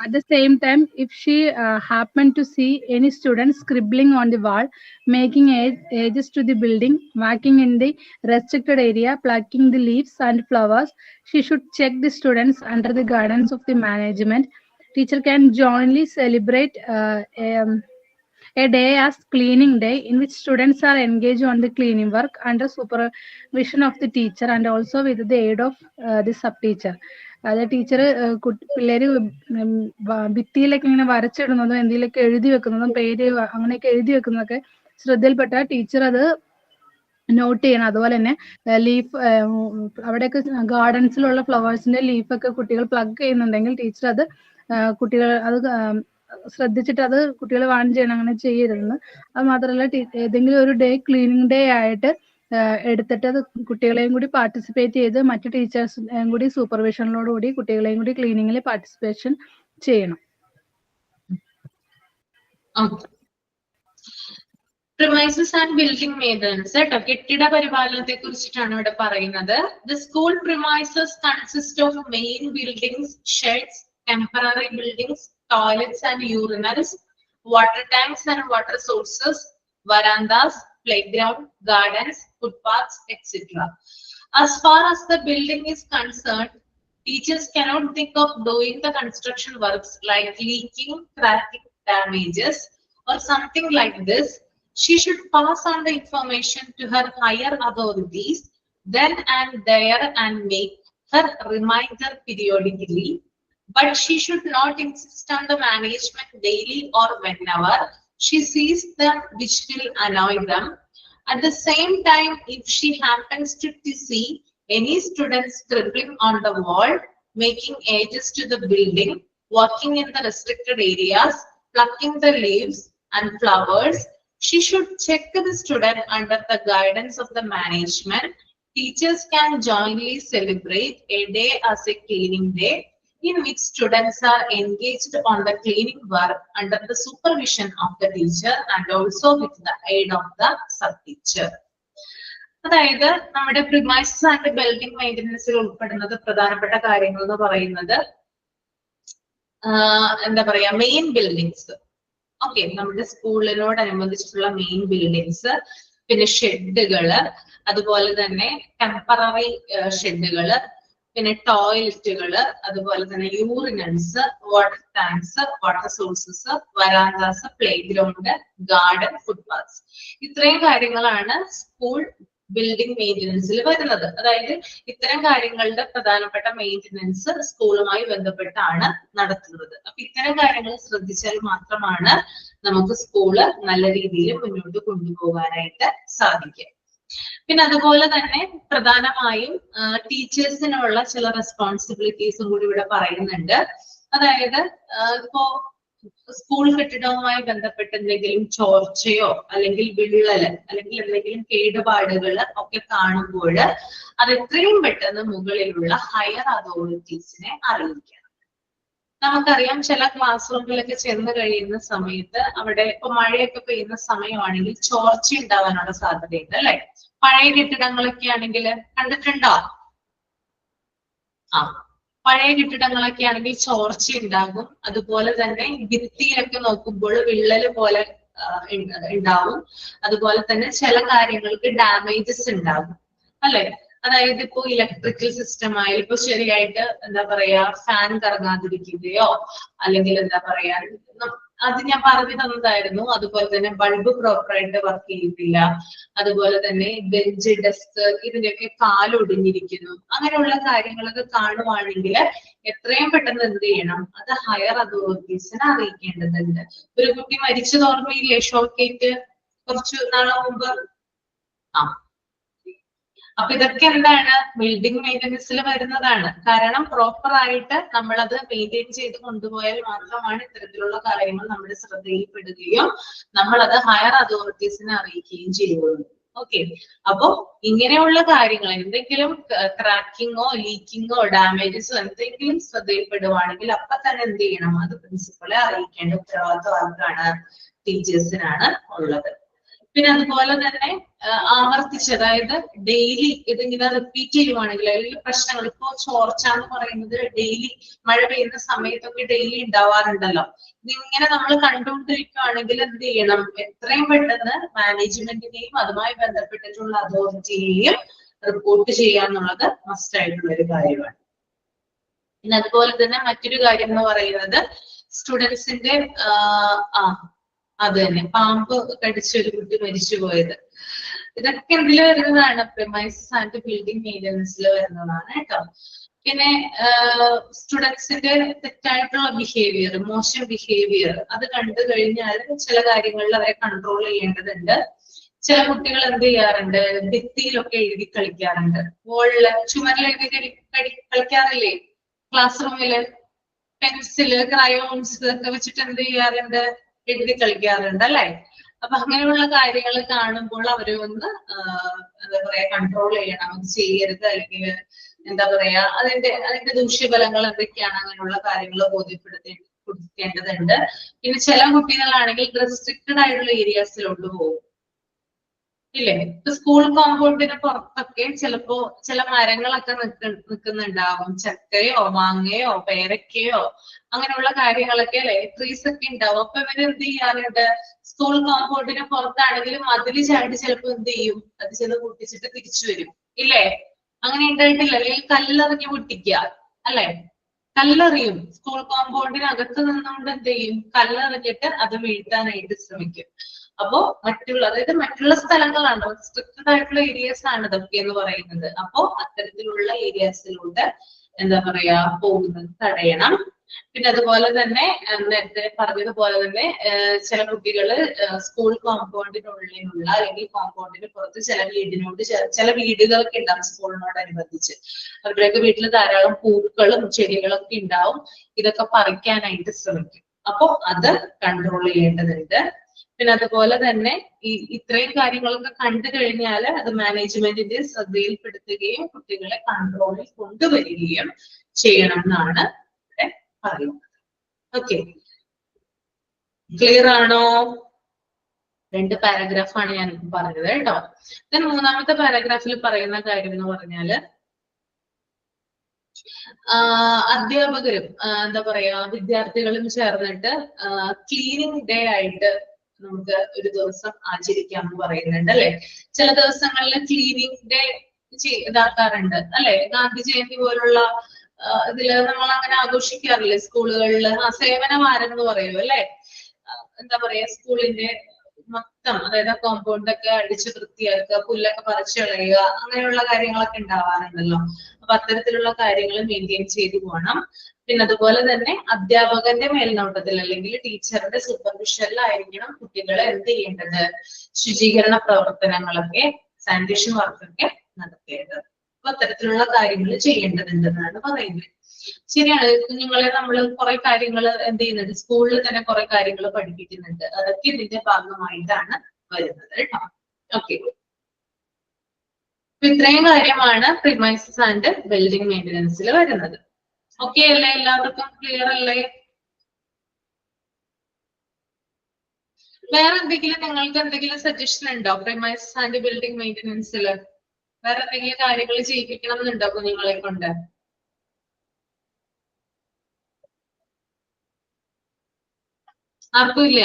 At the same time, if she happened to see any students scribbling on the wall, making edges to the building, walking in the restricted area, plucking the leaves and flowers, she should check the students under the guidance of the management. Teacher can jointly celebrate a day as cleaning day, in which students are engaged on the cleaning work under supervision of the teacher and also with the aid of the sub teacher. അത് teacher പിള്ളേര് ഭിത്തിയിലൊക്കെ ഇങ്ങനെ വരച്ചിടുന്നതും എന്തെങ്കിലുമൊക്കെ എഴുതി വെക്കുന്നതും പേര് അങ്ങനെയൊക്കെ എഴുതി വെക്കുന്നതൊക്കെ ശ്രദ്ധയിൽപ്പെട്ട ടീച്ചർ അത് നോട്ട് ചെയ്യണം. അതുപോലെ തന്നെ ലീഫ് അവിടെയൊക്കെ ഗാർഡൻസിലുള്ള ഫ്ലവേഴ്സിന്റെ ലീഫൊക്കെ കുട്ടികൾ പ്ലഗ് ചെയ്യുന്നുണ്ടെങ്കിൽ ടീച്ചർ അത് കുട്ടികൾ അത് ശ്രദ്ധിച്ചിട്ട് അത് കുട്ടികൾ വാൺ ചെയ്യണം, അങ്ങനെ ചെയ്യരുതെന്ന്. അത് മാത്രമല്ല ഏതെങ്കിലും ഒരു ഡേ ക്ലീനിങ് ഡേ ആയിട്ട് എടുത്തിട്ട് അത് കുട്ടികളെയും കൂടി പാർട്ടിസിപ്പേറ്റ് ചെയ്ത് മറ്റു ടീച്ചേഴ്സിനെയും കൂടി സൂപ്പർവിഷനിലോടുകൂടി കുട്ടികളെയും കൂടി ക്ലീനിങ്ങിൽ പാർട്ടിസിപ്പേഷൻ ചെയ്യണം. Premises and building maintenance. കെട്ടിട പരിപാലനത്തെ കുറിച്ചിട്ടാണ് ഇവിടെ പറയുന്നത്. The school premises consist of main buildings, sheds, temporary buildings, toilets and urinals, water tanks and water sources, verandas, playground, gardens, footpaths, etc. As far as the building is concerned, teachers cannot think of doing the construction works like leaking, cracking, damages, or something like this. She should pass on the information to her higher authorities then and there and make her reminder periodically. But she should not insist on the management daily or whenever she sees them which will annoy them. At the same time, if she happens to see any students scribbling on the wall, making edges to the building, walking in the restricted areas, plucking the leaves and flowers, she should check the student under the guidance of the management. Teachers can jointly celebrate a day as a cleaning day in which students are engaged on the cleaning work under the supervision of the teacher and also with the aid of the sub-teacher. അതായത് നമ്മുടെ premises and building മെയിൻ്റനൻസിൽ ഉൾപ്പെടുന്നത് പ്രധാനപ്പെട്ട കാര്യങ്ങൾ എന്ന് പറയുന്നത് എന്താ പറയാ main buildings. Okay, നമ്മുടെ സ്കൂളിനോടനുബന്ധിച്ചിട്ടുള്ള മെയിൻ ബിൽഡിങ്സ്, പിന്നെ ഷെഡുകള്, അതുപോലെ തന്നെ ടെമ്പററി ഷെഡുകള്, പിന്നെ ടോയ്ലറ്റുകള്, അതുപോലെ തന്നെ urinals, water tanks, water sources, verandahs, play ground, garden, footpaths. ഇത്രയും കാര്യങ്ങളാണ് സ്കൂൾ ബിൽഡിംഗ് മെയിൻ്റനൻസിൽ വരുന്നത്. അതായത് ഇത്തരം കാര്യങ്ങളുടെ പ്രധാനപ്പെട്ട മെയിൻ്റനൻസ് സ്കൂളുമായി ബന്ധപ്പെട്ടാണ് നടത്തുന്നത്. അപ്പൊ ഇത്തരം കാര്യങ്ങൾ ശ്രദ്ധിച്ചാൽ മാത്രമാണ് നമുക്ക് സ്കൂള് നല്ല രീതിയിൽ മുന്നോട്ട് കൊണ്ടുപോകാനായിട്ട് സാധിക്കും. പിന്നെ അതുപോലെ തന്നെ പ്രധാനമായും ടീച്ചേഴ്സിനുള്ള ചില റെസ്പോൺസിബിലിറ്റീസും കൂടി ഇവിടെ പറയുന്നുണ്ട്. അതായത് ഇപ്പോ സ്കൂൾ കെട്ടിടവുമായി ബന്ധപ്പെട്ട് എന്തെങ്കിലും ചോർച്ചയോ അല്ലെങ്കിൽ വിള്ളല് അല്ലെങ്കിൽ എന്തെങ്കിലും കേടുപാടുകള് ഒക്കെ കാണുമ്പോൾ അത് എത്രയും പെട്ടെന്ന് മുകളിലുള്ള ഹയർ അതോറിറ്റീസിനെ അറിയിക്കണം. നമുക്കറിയാം ചില ക്ലാസ് റൂമിലൊക്കെ ചെന്ന് കഴിയുന്ന സമയത്ത് അവിടെ ഇപ്പൊ മഴയൊക്കെ പെയ്യുന്ന സമയമാണെങ്കിൽ ചോർച്ച ഉണ്ടാവാനുള്ള സാധ്യതയുണ്ട് അല്ലെ. പഴയ കെട്ടിടങ്ങളൊക്കെ ആണെങ്കിൽ കണ്ടിട്ടുണ്ടോ? പഴയ കെട്ടിടങ്ങളൊക്കെ ആണെങ്കിൽ ചോർച്ച ഉണ്ടാകും. അതുപോലെ തന്നെ ഭിത്തിയിലൊക്കെ നോക്കുമ്പോൾ വിള്ളല് പോലെ ഉണ്ടാവും. അതുപോലെ തന്നെ ചില കാര്യങ്ങൾക്ക് ഡാമേജസ് ഉണ്ടാകും അല്ലെ. അതായത് ഇപ്പോ ഇലക്ട്രിക്കൽ സിസ്റ്റം ആയാലും ഇപ്പൊ ശരിയായിട്ട് എന്താ പറയാ ഫാൻ കറങ്ങാതിരിക്കുകയോ അല്ലെങ്കിൽ എന്താ പറയാ അത് ഞാൻ പറഞ്ഞു തന്നതായിരുന്നു. അതുപോലെ തന്നെ ബൾബ് പ്രോപ്പറായിട്ട് വർക്ക് ചെയ്തിട്ടില്ല. അതുപോലെ തന്നെ ബെഞ്ച്, ഡെസ്ക് ഇതിന്റെയൊക്കെ കാലൊടിഞ്ഞിരിക്കുന്നു. അങ്ങനെയുള്ള കാര്യങ്ങളൊക്കെ കാണുവാണെങ്കിൽ എത്രയും പെട്ടെന്ന് എന്ത് ചെയ്യണം, അത് ഹയർ അതോറിറ്റീസിനെ അറിയിക്കേണ്ടതുണ്ട്. ഒരു കുട്ടി മരിച്ചത് ഓർമ്മയില്ലേ ഷോക്കേറ്റ് കുറച്ചു നാളെ മുമ്പ്? അപ്പൊ ഇതൊക്കെ എന്താണ് ബിൽഡിംഗ് മെയിൻ്റനൻസിൽ വരുന്നതാണ്. കാരണം പ്രോപ്പർ ആയിട്ട് നമ്മളത് മെയിൻറ്റെയിൻ ചെയ്ത് കൊണ്ടുപോയാൽ മാത്രമാണ് ഇത്തരത്തിലുള്ള കാര്യങ്ങൾ നമ്മുടെ ശ്രദ്ധയിൽപ്പെടുകയും നമ്മളത് ഹയർ അതോറിറ്റീസിനെ അറിയിക്കുകയും ചെയ്യുള്ളൂ. ഓക്കെ, അപ്പോ ഇങ്ങനെയുള്ള കാര്യങ്ങൾ എന്തെങ്കിലും ക്രാക്കിങ്ങോ ലീക്കിങ്ങോ ഡാമേജസോ എന്തെങ്കിലും ശ്രദ്ധയിൽപ്പെടുവാണെങ്കിൽ അപ്പൊ തന്നെ എന്ത് ചെയ്യണം, അത് പ്രിൻസിപ്പളെ അറിയിക്കേണ്ട ഉത്തരവാദിത്വം ആർക്കാണ്? ടീച്ചേഴ്സിനാണ് ഉള്ളത്. പിന്നെ അതുപോലെ തന്നെ ആവർത്തിച്ച്, അതായത് ഡെയിലി ഇതിങ്ങനെ റിപ്പീറ്റ് ചെയ്യുവാണെങ്കിൽ അല്ലെങ്കിൽ പ്രശ്നങ്ങൾ, ഇപ്പോ ചോർച്ച എന്ന് പറയുന്നത് ഡെയിലി മഴ പെയ്യുന്ന സമയത്തൊക്കെ ഡെയിലി ഉണ്ടാവാറുണ്ടല്ലോ. ഇതിങ്ങനെ നമ്മൾ കണ്ടുകൊണ്ടിരിക്കുകയാണെങ്കിൽ എന്ത് ചെയ്യണം, എത്രയും പെട്ടെന്ന് മാനേജ്മെന്റിനെയും അതുമായി ബന്ധപ്പെട്ടിട്ടുള്ള അതോറിറ്റിയെയും റിപ്പോർട്ട് ചെയ്യാന്നുള്ളത് മസ്റ്റ് ആയിട്ടുള്ള ഒരു കാര്യമാണ്. പിന്നെ അതുപോലെ തന്നെ മറ്റൊരു കാര്യം എന്ന് പറയുന്നത് സ്റ്റുഡൻസിന്റെ അത് തന്നെ പാമ്പ് കടിച്ചൊരു കുട്ടി മരിച്ചു പോയത്. ഇതൊക്കെ എന്തിൽ വരുന്നതാണ്? പ്രിമൈസസ് ആൻഡ് ബിൽഡിംഗ് മെയിൻ്റനൻസിൽ വരുന്നതാണ് കേട്ടോ. പിന്നെ സ്റ്റുഡൻസിന്റെ തെറ്റായിട്ടുള്ള ബിഹേവിയർ, മോശം ബിഹേവിയർ അത് കണ്ടു കഴിഞ്ഞാൽ ചില കാര്യങ്ങളിൽ അവരെ കൺട്രോൾ ചെയ്യേണ്ടതുണ്ട്. ചില കുട്ടികൾ എന്ത് ചെയ്യാറുണ്ട്, ഭിത്തിയിലൊക്കെ എഴുതി കളിക്കാറുണ്ട്. വോളില് ചുമരിൽ എഴുതി കളിക്കാറില്ലേ? ക്ലാസ് റൂമില് പെൻസില്, ക്രയോൺസ് ഒക്കെ വെച്ചിട്ട് എന്ത് ചെയ്യാറുണ്ട്, എഴുതി കളിക്കാറുണ്ട് അല്ലെ? അപ്പൊ അങ്ങനെയുള്ള കാര്യങ്ങൾ കാണുമ്പോൾ അവരെ ഒന്ന് എന്താ പറയാ കൺട്രോൾ ചെയ്യണം, അത് ചെയ്യരുത്, അല്ലെങ്കിൽ എന്താ പറയാ അതിന്റെ ദൂഷ്യഫലങ്ങൾ എന്തൊക്കെയാണ്, അങ്ങനെയുള്ള കാര്യങ്ങൾ കൊടുക്കേണ്ടതുണ്ട്. പിന്നെ ചില കുട്ടികളാണെങ്കിൽ റെസ്ട്രിക്റ്റഡ് ആയിട്ടുള്ള ഏരിയാസിലോട്ട് പോകും ഇല്ലേ? ഇപ്പൊ സ്കൂൾ കോമ്പൗണ്ടിന് പുറത്തൊക്കെ ചിലപ്പോ ചില മരങ്ങളൊക്കെ നിൽക്കുന്നുണ്ടാവും, ചക്കയോ മാങ്ങയോ പേരക്കയോ അങ്ങനെയുള്ള കാര്യങ്ങളൊക്കെ അല്ലെ, ട്രീസ് ഒക്കെ ഉണ്ടാവും. അപ്പൊ ഇവര് എന്ത് ചെയ്യാറുണ്ട്, സ്കൂൾ കോമ്പൗണ്ടിന് പുറത്താണെങ്കിലും മതില് ചാടി ചിലപ്പോ എന്ത് ചെയ്യും, അത് ചെന്ന് പൊട്ടിച്ചിട്ട് തിരിച്ചു വരും ഇല്ലേ? അങ്ങനെ ഉണ്ടായിട്ടില്ല? അല്ലെങ്കിൽ കല്ലെറിഞ്ഞ് പൊട്ടിക്കുക അല്ലെ? കല്ലെറിയും, സ്കൂൾ കോമ്പൗണ്ടിനകത്ത് നിന്നുകൊണ്ട് എന്ത് ചെയ്യും, കല്ലെറിഞ്ഞിട്ട് അത് വീഴ്ത്താനായിട്ട് ശ്രമിക്കും. അപ്പോ അതായത് മറ്റുള്ള സ്ഥലങ്ങളാണ്, റെസ്ട്രിക്റ്റഡ് ആയിട്ടുള്ള ഏരിയാസ് ആണ് ഇതൊക്കെ എന്ന് പറയുന്നത്. അപ്പോ അത്തരത്തിലുള്ള ഏരിയാസിലൂടെ എന്താ പറയാ പോകുന്നത് തടയണം. പിന്നെ അതുപോലെ തന്നെ നേരത്തെ പറഞ്ഞതുപോലെ തന്നെ ചില കുട്ടികള് സ്കൂൾ കോമ്പൗണ്ടിനുള്ളിലുള്ള അല്ലെങ്കിൽ കോമ്പൗണ്ടിന് പുറത്ത് ചില വീടുകളൊക്കെ ഉണ്ടാവും സ്കൂളിനോടനുബന്ധിച്ച്. അവരുടെയൊക്കെ വീട്ടിൽ ധാരാളം പൂക്കളും ചെടികളൊക്കെ ഉണ്ടാവും. ഇതൊക്കെ പറിക്കാനായിട്ട് ശ്രമിക്കും. അപ്പൊ അത് കൺട്രോൾ ചെയ്യേണ്ടതുണ്ട്. പിന്നെ അതുപോലെ തന്നെ ഇത്രയും കാര്യങ്ങളൊക്കെ കണ്ടു കഴിഞ്ഞാൽ അത് മാനേജ്മെന്റിന്റെ ശ്രദ്ധയിൽപ്പെടുത്തുകയും കുട്ടികളെ കൺട്രോളിൽ കൊണ്ടുവരികയും ചെയ്യണം എന്നാണ് ഇവിടെ പറയുന്നത്. ഓക്കെ, ക്ലിയർ ആണോ? 2 പാരഗ്രാഫാണ് ഞാൻ പറഞ്ഞത് കേട്ടോ. ദെൻ 3ാമത്തെ പാരഗ്രാഫിൽ പറയുന്ന കാര്യം എന്ന് പറഞ്ഞാല് അധ്യാപകരും എന്താ പറയാ വിദ്യാർത്ഥികളും ചേർന്നിട്ട് ക്ലീനിങ് ഡേ ആയിട്ട് നമുക്ക് ഒരു ദിവസം ആചരിക്കാം എന്ന് പറയുന്നുണ്ട് അല്ലെ? ചില ദിവസങ്ങളിൽ ക്ലീനിങ് ഡേ ഇതാക്കാറുണ്ട് അല്ലെ? ഗാന്ധി ജയന്തി പോലുള്ള ഇതില് നമ്മൾ അങ്ങനെ ആഘോഷിക്കാറില്ലേ സ്കൂളുകളിൽ? സേവന വാരം എന്ന് പറയും അല്ലെ? എന്താ പറയാ സ്കൂളിന്റെ മൊത്തം, അതായത് കോമ്പൗണ്ട് ഒക്കെ അടിച്ച് വൃത്തിയാക്കുക, പുല്ലൊക്കെ പറിച്ചു കളയുക, അങ്ങനെയുള്ള കാര്യങ്ങളൊക്കെ ഉണ്ടാവാറുണ്ടല്ലോ. അപ്പൊ അത്തരത്തിലുള്ള കാര്യങ്ങൾ മെയിൻറ്റെയിൻ ചെയ്തു പോകണം. പിന്നെ അതുപോലെ തന്നെ അധ്യാപകന്റെ മേൽനോട്ടത്തിൽ അല്ലെങ്കിൽ ടീച്ചറുടെ സൂപ്പർവിഷനിലായിരിക്കണം കുട്ടികളെ എന്ത് ചെയ്യേണ്ടത്, ശുചീകരണ പ്രവർത്തനങ്ങളൊക്കെ, സാനിറ്റേഷൻ വർക്കൊക്കെ നടത്തേണ്ടത്. അപ്പൊ അത്തരത്തിലുള്ള കാര്യങ്ങൾ ചെയ്യേണ്ടതുണ്ടെന്നാണ് പറയുന്നത്. ശരിയാണ്, കുഞ്ഞുങ്ങളെ നമ്മൾ കുറെ കാര്യങ്ങൾ എന്ത് ചെയ്യുന്നുണ്ട്, സ്കൂളിൽ തന്നെ കുറെ കാര്യങ്ങൾ പഠിപ്പിക്കുന്നുണ്ട്. അതൊക്കെ ഇതിന്റെ ഭാഗമായിട്ടാണ് വരുന്നത് കേട്ടോ. ഓക്കെ, ഇത്രയും കാര്യമാണ് പ്രിമൈസസ് ആൻഡ് ബിൽഡിംഗ് മെയിൻ്റനൻസിൽ വരുന്നത്. ഓക്കെ അല്ലേ? എല്ലാവർക്കും ക്ലിയർ അല്ലേ? വേറെ എന്തെങ്കിലും നിങ്ങൾക്ക് എന്തെങ്കിലും സജഷൻ ഉണ്ടോ പ്രിമൈസസ് ആൻഡ് ബിൽഡിംഗ് മെയിൻ്റനൻസിൽ? വേറെ എന്തെങ്കിലും കാര്യങ്ങൾ ചെയ്യിപ്പിക്കണം എന്നുണ്ടോ കുഞ്ഞുങ്ങളെ കൊണ്ട്? ആർക്കും ഇല്ല?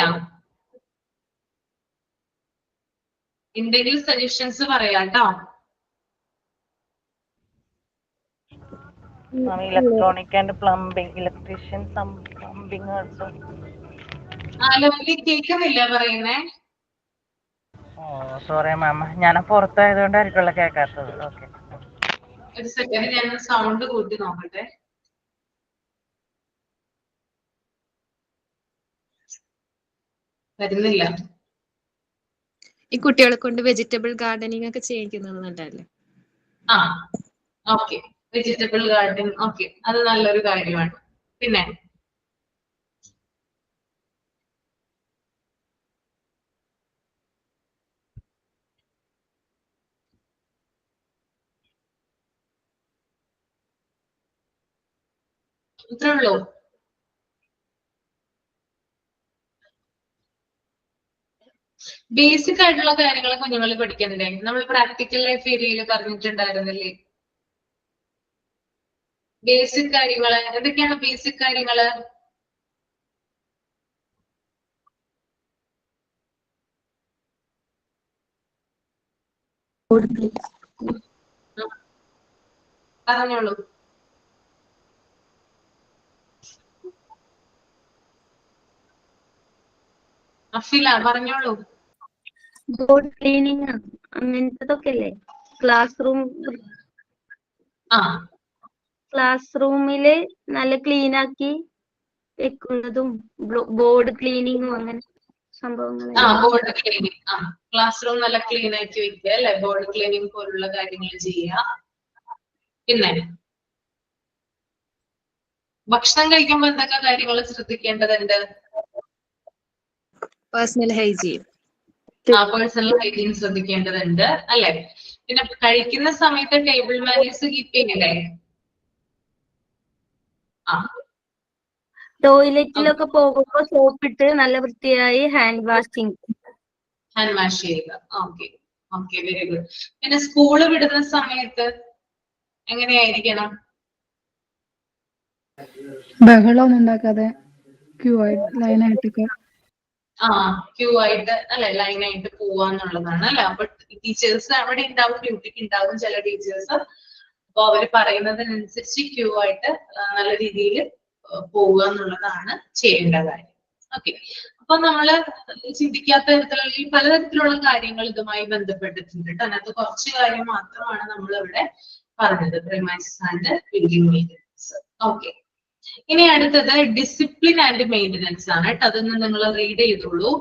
എന്തെങ്കിലും സജഷൻസ് പറയാട്ടോ. Electronic and plumbing, electrician, plumbing also. Lovely കേൾക്കുന്നില്ല പറയുന്നേ? ഓ സോറി മാം, ഞാൻ പുറത്തായതുകൊണ്ടായിരിക്കുമല്ലോ കേൾക്കാത്തത്. ഓക്കെ, ഒരു സെക്കൻഡ്, ഞാൻ സൗണ്ട് കൂട്ടി നോക്കട്ടെ. വരുന്നില്ല. ഈ കുട്ടികളെ കൊണ്ട് വെജിറ്റബിൾ ഗാർഡനിങ് ഒക്കെ ചെയ്യിക്കുന്നുണ്ടല്ലേ? ആ ഓക്കെ, വെജിറ്റബിൾ ഗാർഡൻ, ഓക്കെ, അത് നല്ലൊരു കാര്യമാണ്. പിന്നെ ഇത്രേ ഉള്ളൂ. ബേസിക് ആയിട്ടുള്ള കാര്യങ്ങൾ കുഞ്ഞുങ്ങൾ പഠിക്കുന്നുണ്ടേ. നമ്മൾ പ്രാക്ടിക്കൽ ലൈഫ് ഏരിയയിൽ പറഞ്ഞിട്ടുണ്ടായിരുന്നില്ലേ ബേസിക് കാര്യങ്ങള്? എന്തൊക്കെയാണ് ബേസിക് കാര്യങ്ങള്? പറഞ്ഞോളൂ. അഫില പറഞ്ഞോളൂ. ബോർഡ് ക്ലീനിങ് അങ്ങനത്തതൊക്കെ അല്ലേ? Class room. ക്ലാസ് റൂമില് നല്ല ക്ലീൻ ആക്കി വെക്കുന്നതും ബോർഡ് ക്ലീനിങ്ങും അങ്ങനെ സംഭവങ്ങൾ. ബോർഡ് ക്ലീനിങ്, ക്ലാസ് റൂം നല്ല ക്ലീൻ ആക്കി വെക്കുക അല്ലെ, ബോർഡ് ക്ലീനിങ് പോലുള്ള കാര്യങ്ങൾ ചെയ്യുക. പിന്നെ ഭക്ഷണം കഴിക്കുമ്പോൾ എന്തൊക്കെ കാര്യങ്ങൾ ശ്രദ്ധിക്കേണ്ടതുണ്ട്? Personal hygiene. പേഴ്സണൽ ഹൈജീൻ ശ്രദ്ധിക്കേണ്ടതുണ്ട് അല്ലെ. പിന്നെ കഴിക്കുന്ന സമയത്ത് ടേബിൾ മാനേഴ്സ് കീപ്പ് ചെയ്യില്ലേ? ടോയ്ലറ്റിലൊക്കെ പോകുമ്പോ സോപ്പിട്ട് നല്ല വൃത്തിയായി ഹാൻഡ് വാഷ് ചെയ്യുക. Okay okay, very good. പിന്നെ സ്കൂള് വിടുന്ന സമയത്ത് എങ്ങനെയായിരിക്കണം? ബഹളമൊന്നും ഉണ്ടാക്കാതെ ക്യൂ ആയിട്ട് ലൈനായിട്ടൊക്കെ. ക്യൂ ആയിട്ട് അല്ലെ, ലൈനായിട്ട് പോവാന്നുള്ളതാണ് അല്ലെ. അപ്പൊ ടീച്ചേഴ്സ് അവിടെ ഉണ്ടാവും, ഡ്യൂട്ടിക്ക് ഉണ്ടാവും ചില ടീച്ചേഴ്സ്. അപ്പൊ അവര് പറയുന്നതിനനുസരിച്ച് ക്യൂ ആയിട്ട് നല്ല രീതിയിൽ പോവുക എന്നുള്ളതാണ് ചെയ്യേണ്ട കാര്യം. ഓക്കെ, അപ്പൊ നമ്മള് ചിന്തിക്കാത്ത തരത്തിലുള്ള ഈ പലതരത്തിലുള്ള കാര്യങ്ങൾ ഇതുമായി ബന്ധപ്പെട്ടിട്ടുണ്ട്. അതിനകത്ത് കുറച്ച് കാര്യം മാത്രമാണ് നമ്മൾ ഇവിടെ പറഞ്ഞത്, premises and building maintenance. Okay, ഇനി അടുത്തത് ഡിസിപ്ലിൻ ആൻഡ് മെയിൻ്റനൻസ് ആണ് കേട്ടോ. അതൊന്ന് നിങ്ങൾ റീഡ് ചെയ്തോളൂ.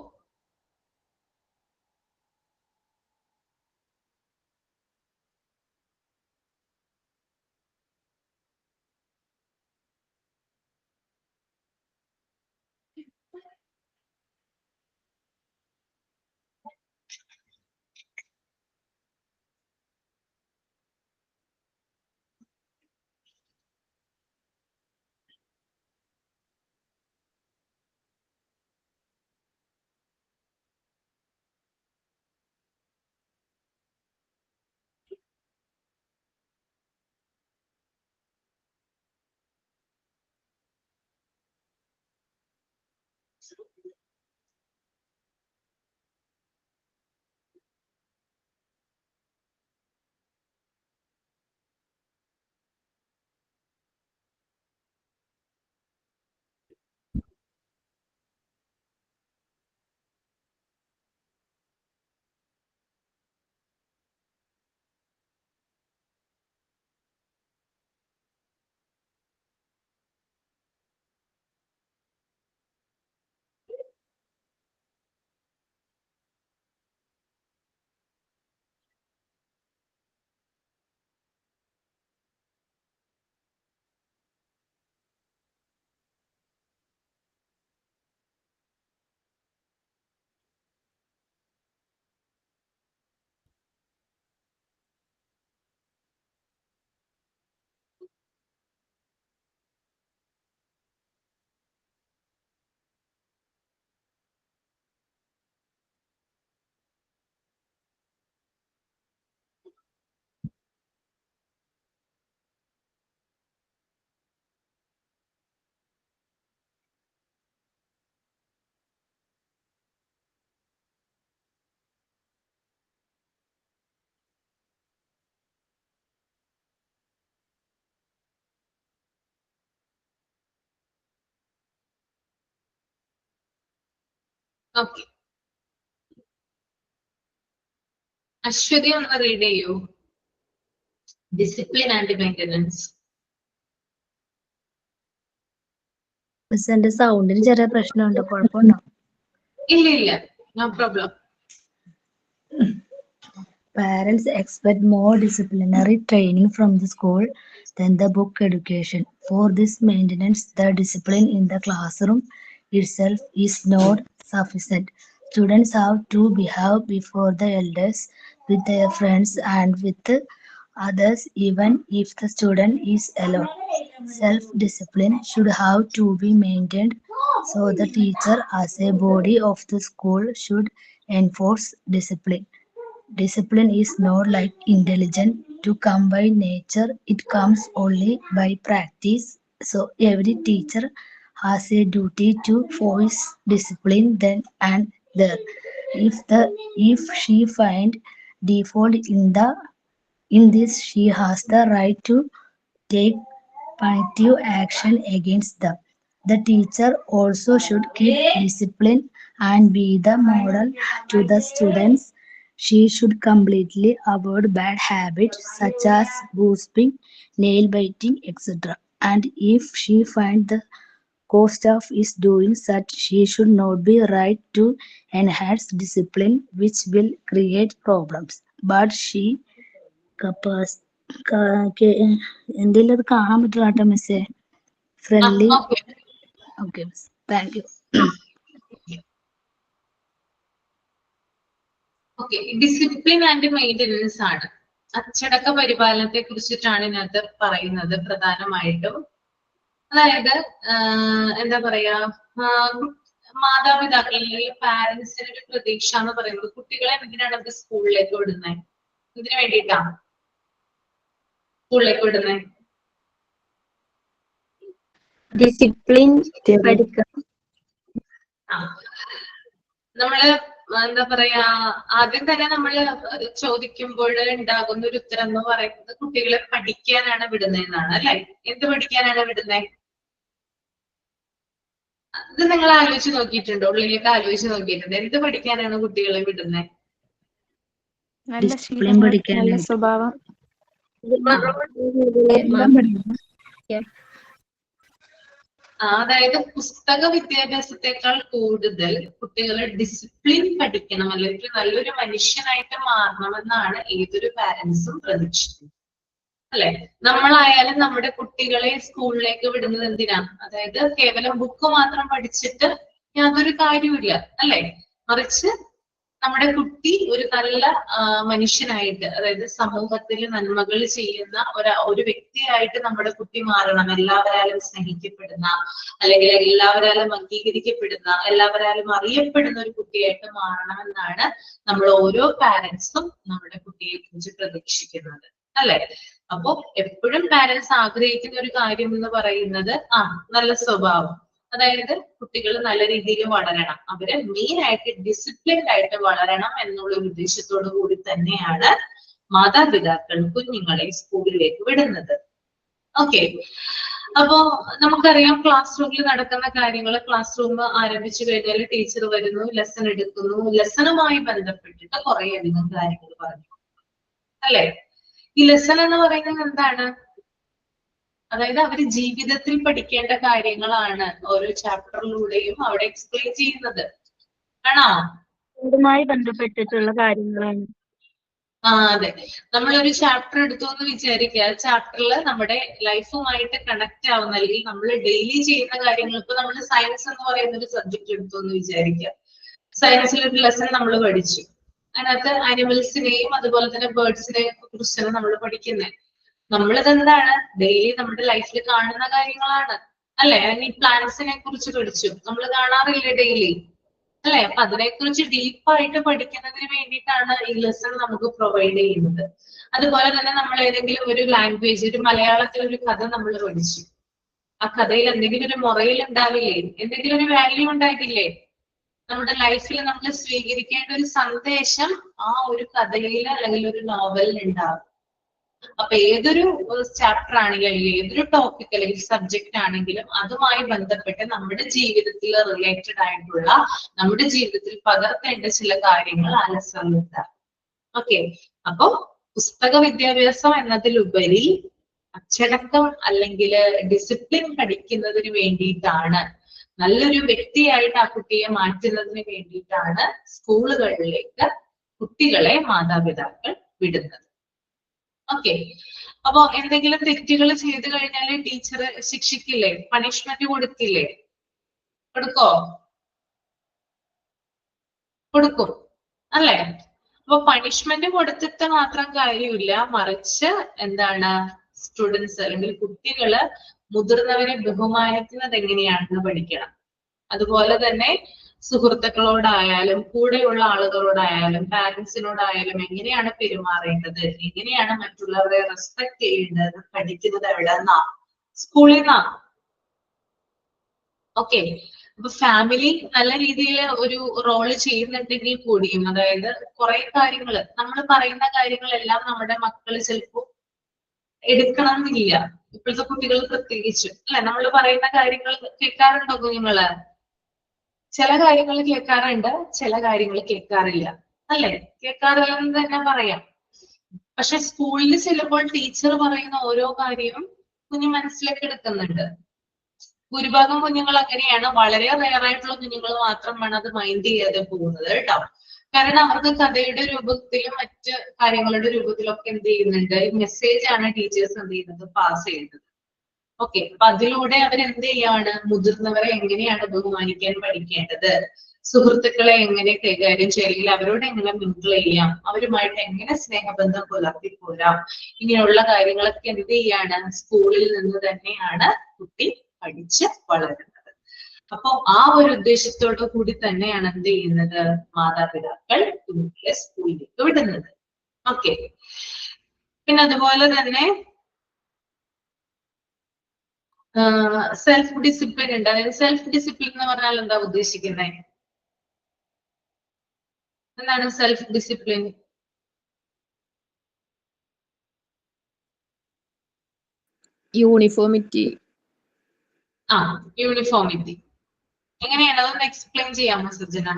ഓക്കെ, അശ്വതി ഒന്ന് റീഡ് ചെയ്യൂ. Discipline and maintenance. എന്റെ സൗണ്ടിന് ചെറിയ പ്രശ്നമുണ്ട്, കുഴപ്പമുണ്ടോ? ഇല്ല, no problem. Parents expect more disciplinary training from the school than the book education. For this maintenance, the discipline in the classroom itself is not sufficient. Students have to behave before the elders, with their friends, and with others, even if the student is alone. Self-discipline should have to be maintained, so the teacher, as a body of the school, should enforce discipline. Discipline is not like intelligence to come by nature, it comes only by practice. So every teacher has a duty to force discipline then and there. If she find default in this, she has the right to take punitive action against them. The teacher also should keep discipline and be the model to the students. She should completely avoid bad habits such as gossiping, nail biting, etc. And if she finds the cost of is doing such, she should not be right to enhance discipline, which will create problems. But she എന്തെങ്കിലും അത് കാണാൻ പറ്റില്ല കേട്ടോ മിസ്സേ. Friendly. Okay. Okay miss, thank you. Okay, discipline and maintenance ആണ്. അച്ചടക്ക പരിപാലനത്തെ കുറിച്ചിട്ടാണ് ഇതിനകത്ത് പറയുന്നത് പ്രധാനമായിട്ടും. അതായത് എന്താ പറയാ, മാതാപിതാക്കൾ അല്ലെങ്കിൽ പാരന്റ്സിന് ഒരു പ്രതീക്ഷ എന്ന് പറയുന്നത് കുട്ടികളെ എന്തിനാണ് അവർ സ്കൂളിലേക്ക് വിടുന്നത്? ഇതിനു വേണ്ടിയിട്ടാണ് സ്കൂളിലേക്ക് വിടുന്നത്. ഡിസിപ്ലിൻ പഠിക്കണം. നമ്മള് എന്താ പറയാ, ആദ്യം തന്നെ നമ്മൾ ചോദിക്കുമ്പോൾ ഉണ്ടാകുന്ന ഒരു ഉത്തരം എന്ന് പറയുന്നത് കുട്ടികളെ പഠിക്കാനാണ് വിടുന്നതെന്നാണ്, അല്ലെ? എന്ത് പഠിക്കാനാണ് വിടുന്നത്? ഇത് നിങ്ങൾ ആലോചിച്ച് നോക്കിയിട്ടുണ്ടോ? ഉള്ളിലേക്ക് ആലോചിച്ച് നോക്കിയിട്ടുണ്ട്, എന്ത് പഠിക്കാനാണ് കുട്ടികളെ വിടുന്നത്? നല്ല ശീലങ്ങൾ, നല്ല സ്വഭാവം. അതായത് പുസ്തക വിദ്യാഭ്യാസത്തെക്കാൾ കൂടുതൽ കുട്ടികളെ ഡിസിപ്ലിൻ പഠിക്കണം, അല്ലെങ്കിൽ നല്ലൊരു മനുഷ്യനായിട്ട് മാറണമെന്നാണ് ഏതൊരു പാരന്റ്സും പ്രതീക്ഷിക്കുന്നത്, അല്ലെ? നമ്മളായാലും നമ്മുടെ കുട്ടികളെ സ്കൂളിലേക്ക് വിടുന്നത് എന്തിനാ? അതായത് കേവലം ബുക്ക് മാത്രം പഠിച്ചിട്ട് യാതൊരു കാര്യമില്ല, അല്ലെ? മറിച്ച് നമ്മുടെ കുട്ടി ഒരു നല്ല മനുഷ്യനായിട്ട്, അതായത് സമൂഹത്തിൽ നന്മകൾ ചെയ്യുന്ന ഒരു വ്യക്തിയായിട്ട് നമ്മുടെ കുട്ടി മാറണം. എല്ലാവരാലും സ്നേഹിക്കപ്പെടുന്ന, അല്ലെങ്കിൽ എല്ലാവരാലും അംഗീകരിക്കപ്പെടുന്ന, എല്ലാവരാലും അറിയപ്പെടുന്ന ഒരു കുട്ടിയായിട്ട് മാറണമെന്നാണ് നമ്മൾ ഓരോ പാരന്റ്സും നമ്മുടെ കുട്ടിയെ കുറിച്ച് പ്രതീക്ഷിക്കുന്നത്, അല്ലെ? അപ്പൊ എപ്പോഴും പാരന്റ്സ് ആഗ്രഹിക്കുന്ന ഒരു കാര്യം എന്ന് പറയുന്നത് നല്ല സ്വഭാവം, അതായത് കുട്ടികൾ നല്ല രീതിയിൽ വളരണം, അവര് മെയിൻ ആയിട്ട് ഡിസിപ്ലിൻഡ് ആയിട്ട് വളരണം എന്നുള്ള ഒരു ഉദ്ദേശത്തോടു കൂടി തന്നെയാണ് മാതാപിതാക്കൾ കുഞ്ഞുങ്ങളെ സ്കൂളിലേക്ക് വിടുന്നത്. ഓക്കെ, അപ്പോ നമുക്കറിയാം ക്ലാസ് റൂമിൽ നടക്കുന്ന കാര്യങ്ങൾ. ക്ലാസ് റൂം ആരംഭിച്ചു കഴിഞ്ഞാൽ ടീച്ചർ വരുന്നു, ലെസൺ എടുക്കുന്നു, ലെസണുമായി ബന്ധപ്പെട്ടിട്ട് കുറെ അധികം കാര്യങ്ങൾ പറഞ്ഞു, അല്ലെ? ഈ ലെസൺ എന്ന് പറയുന്നത് എന്താണ്? അതായത് അവര് ജീവിതത്തിൽ പഠിക്കേണ്ട കാര്യങ്ങളാണ് ഓരോ ചാപ്റ്ററിലൂടെയും അവിടെ എക്സ്പ്ലെയിൻ ചെയ്യുന്നത്, ആണോ? അതുമായി ബന്ധപ്പെട്ടിട്ടുള്ള കാര്യങ്ങളാണ്. അതെ. നമ്മളൊരു ചാപ്റ്റർ എടുത്തു എന്ന് വിചാരിക്കുക, ആ ചാപ്റ്ററിൽ നമ്മുടെ ലൈഫുമായിട്ട് കണക്ട് ആവുന്ന, അല്ലെങ്കിൽ നമ്മൾ ഡെയിലി ചെയ്യുന്ന കാര്യങ്ങൾ. ഇപ്പൊ നമ്മൾ സയൻസ് എന്ന് പറയുന്ന ഒരു സബ്ജക്ട് എടുത്തു എന്ന് വിചാരിക്കുക. സയൻസിൽ ഒരു ലെസൺ നമ്മൾ പഠിച്ചു, അതിനകത്ത് ആനിമൽസിനെയും അതുപോലെ തന്നെ ബേർഡ്സിനെയും കുറിച്ചാണ് നമ്മൾ പഠിക്കുന്നത്. നമ്മളിതെന്താണ് ഡെയിലി നമ്മുടെ ലൈഫിൽ കാണുന്ന കാര്യങ്ങളാണ്, അല്ലെ? ഈ പ്ലാന്റ്സിനെ കുറിച്ച് പഠിച്ചു, നമ്മൾ കാണാറില്ലേ ഡെയിലി, അല്ലെ? അപ്പൊ അതിനെക്കുറിച്ച് ഡീപ്പായിട്ട് പഠിക്കുന്നതിന് വേണ്ടിയിട്ടാണ് ഈ ലെസൺ നമുക്ക് പ്രൊവൈഡ് ചെയ്യുന്നത്. അതുപോലെ തന്നെ നമ്മൾ ഏതെങ്കിലും ഒരു ലാംഗ്വേജ്, ഒരു മലയാളത്തിൽ ഒരു കഥ നമ്മൾ പഠിച്ചു, ആ കഥയിൽ എന്തെങ്കിലും ഒരു മൊറയിൽ ഉണ്ടാവില്ലേ? എന്തെങ്കിലും ഒരു വാല്യൂ ഉണ്ടായിട്ടില്ലേ? നമ്മുടെ ലൈഫിൽ നമ്മൾ സ്വീകരിക്കേണ്ട ഒരു സന്ദേശം ആ ഒരു കഥയിൽ അല്ലെങ്കിൽ ഒരു നോവലിൽ ഉണ്ടാവും. അപ്പൊ ഏതൊരു ചാപ്റ്റർ ആണെങ്കിലും, ഏതൊരു ടോപ്പിക് അല്ലെങ്കിൽ സബ്ജക്റ്റ് ആണെങ്കിലും അതുമായി ബന്ധപ്പെട്ട് നമ്മുടെ ജീവിതത്തിൽ റിലേറ്റഡ് ആയിട്ടുള്ള, നമ്മുടെ ജീവിതത്തിൽ പകർത്തേണ്ട ചില കാര്യങ്ങൾ ആ ലെസണിലുണ്ട്. ഓക്കെ, അപ്പൊ പുസ്തക വിദ്യാഭ്യാസം എന്നതിലുപരി അച്ചടക്കം അല്ലെങ്കിൽ ഡിസിപ്ലിൻ പഠിക്കുന്നതിന് വേണ്ടിയിട്ടാണ്, നല്ലൊരു വ്യക്തിയായിട്ട് ആ കുട്ടിയെ മാറ്റുന്നതിന് വേണ്ടിയിട്ടാണ് സ്കൂളുകളിലേക്ക് കുട്ടികളെ മാതാപിതാക്കൾ വിടുന്നത്. ഓക്കെ, അപ്പൊ എന്തെങ്കിലും തെറ്റുകൾ ചെയ്തു കഴിഞ്ഞാൽ ടീച്ചർ ശിക്ഷിക്കില്ലേ? പണിഷ്മെന്റ് കൊടുക്കില്ലേ? കൊടുക്കും, അല്ലെ? അപ്പൊ പണിഷ്മെന്റ് കൊടുത്തിട്ട് മാത്രം കാര്യമില്ല, മറിച്ച് എന്താണ്, സ്റ്റുഡൻസ് അല്ലെങ്കിൽ കുട്ടികള് മുതിർന്നവരെ ബഹുമാനിക്കുന്നത് എങ്ങനെയാണെന്ന് പഠിക്കണം. അതുപോലെ തന്നെ സുഹൃത്തുക്കളോടായാലും കൂടെയുള്ള ആളുകളോടായാലും പാരന്റ്സിനോടായാലും എങ്ങനെയാണ് പെരുമാറേണ്ടത്, എങ്ങനെയാണ് മറ്റുള്ളവരെ റെസ്പെക്ട് ചെയ്യേണ്ടത് പഠിക്കുന്നത് എവിടെ നിന്നാ? സ്കൂളിൽ നിന്നാ. ഓക്കെ, അപ്പൊ ഫാമിലി നല്ല രീതിയിൽ ഒരു റോള് ചെയ്യുന്നുണ്ടെങ്കിൽ കൂടിയും, അതായത് കുറെ കാര്യങ്ങൾ നമ്മൾ പറയുന്ന കാര്യങ്ങളെല്ലാം നമ്മുടെ മക്കൾ ചിലപ്പോൾ എടുക്കണം എന്നില്ല. ഇപ്പോഴത്തെ കുട്ടികൾ പ്രത്യേകിച്ച്, അല്ലെ? നമ്മൾ പറയുന്ന കാര്യങ്ങൾ കേൾക്കാറുണ്ടോ കുഞ്ഞുങ്ങള്? ചില കാര്യങ്ങൾ കേൾക്കാറുണ്ട്, ചില കാര്യങ്ങൾ കേൾക്കാറില്ല, അല്ലെ? കേൾക്കാറില്ലെന്ന് തന്നെ പറയാം. പക്ഷെ സ്കൂളിൽ ചിലപ്പോൾ ടീച്ചർ പറയുന്ന ഓരോ കാര്യവും കുഞ്ഞു മനസ്സിലേക്ക് എടുക്കുന്നുണ്ട്. ഭൂരിഭാഗം കുഞ്ഞുങ്ങൾ അങ്ങനെയാണ്. വളരെ റെയർ ആയിട്ടുള്ള കുഞ്ഞുങ്ങൾ മാത്രമാണ് അത് മൈൻഡ് ചെയ്യാതെ പോകുന്നത് കേട്ടോ. കാരണം അവർക്ക് കഥയുടെ രൂപത്തിലും മറ്റ് കാര്യങ്ങളുടെ രൂപത്തിലൊക്കെ എന്ത് ചെയ്യുന്നുണ്ട്, മെസ്സേജ് ആണ് ടീച്ചേഴ്സ് എന്ത് ചെയ്യുന്നത്, പാസ് ചെയ്യുന്നത്. ഓക്കെ, അപ്പൊ അതിലൂടെ അവരെന്ത് ചെയ്യാണ്, മുതിർന്നവരെ എങ്ങനെയാണ് ബഹുമാനിക്കാൻ പഠിക്കേണ്ടത്, സുഹൃത്തുക്കളെ എങ്ങനെ കൈകാര്യം ചെയ്യണമെങ്കിൽ അവരോട് എങ്ങനെ മിങ്കിൾ ചെയ്യാം, അവരുമായിട്ട് എങ്ങനെ സ്നേഹബന്ധം പുലർത്തിപ്പോരാം, ഇങ്ങനെയുള്ള കാര്യങ്ങളൊക്കെ എന്ത് ചെയ്യാണ്, സ്കൂളിൽ നിന്ന് തന്നെയാണ് കുട്ടി പഠിച്ച് വളരുന്നത്. അപ്പൊ ആ ഒരു ഉദ്ദേശത്തോടു കൂടി തന്നെയാണ് എന്ത് ചെയ്യുന്നത്, മാതാപിതാക്കൾ കുഞ്ഞുങ്ങളെ സ്കൂളിലേക്ക് വിടുന്നത്. ഓക്കെ, പിന്നെ അതുപോലെ തന്നെ സെൽഫ് ഡിസിപ്ലിൻ ഉണ്ട്. അതായത് സെൽഫ് ഡിസിപ്ലിൻ എന്ന് പറഞ്ഞാൽ എന്താ ഉദ്ദേശിക്കുന്നത്? എന്താണ് സെൽഫ് ഡിസിപ്ലിൻ? യൂണിഫോമിറ്റി. യൂണിഫോമിറ്റി. എങ്ങനെയാണ് അതൊന്ന് എക്സ്പ്ലെയിൻ ചെയ്യാമോ സജ്ജന?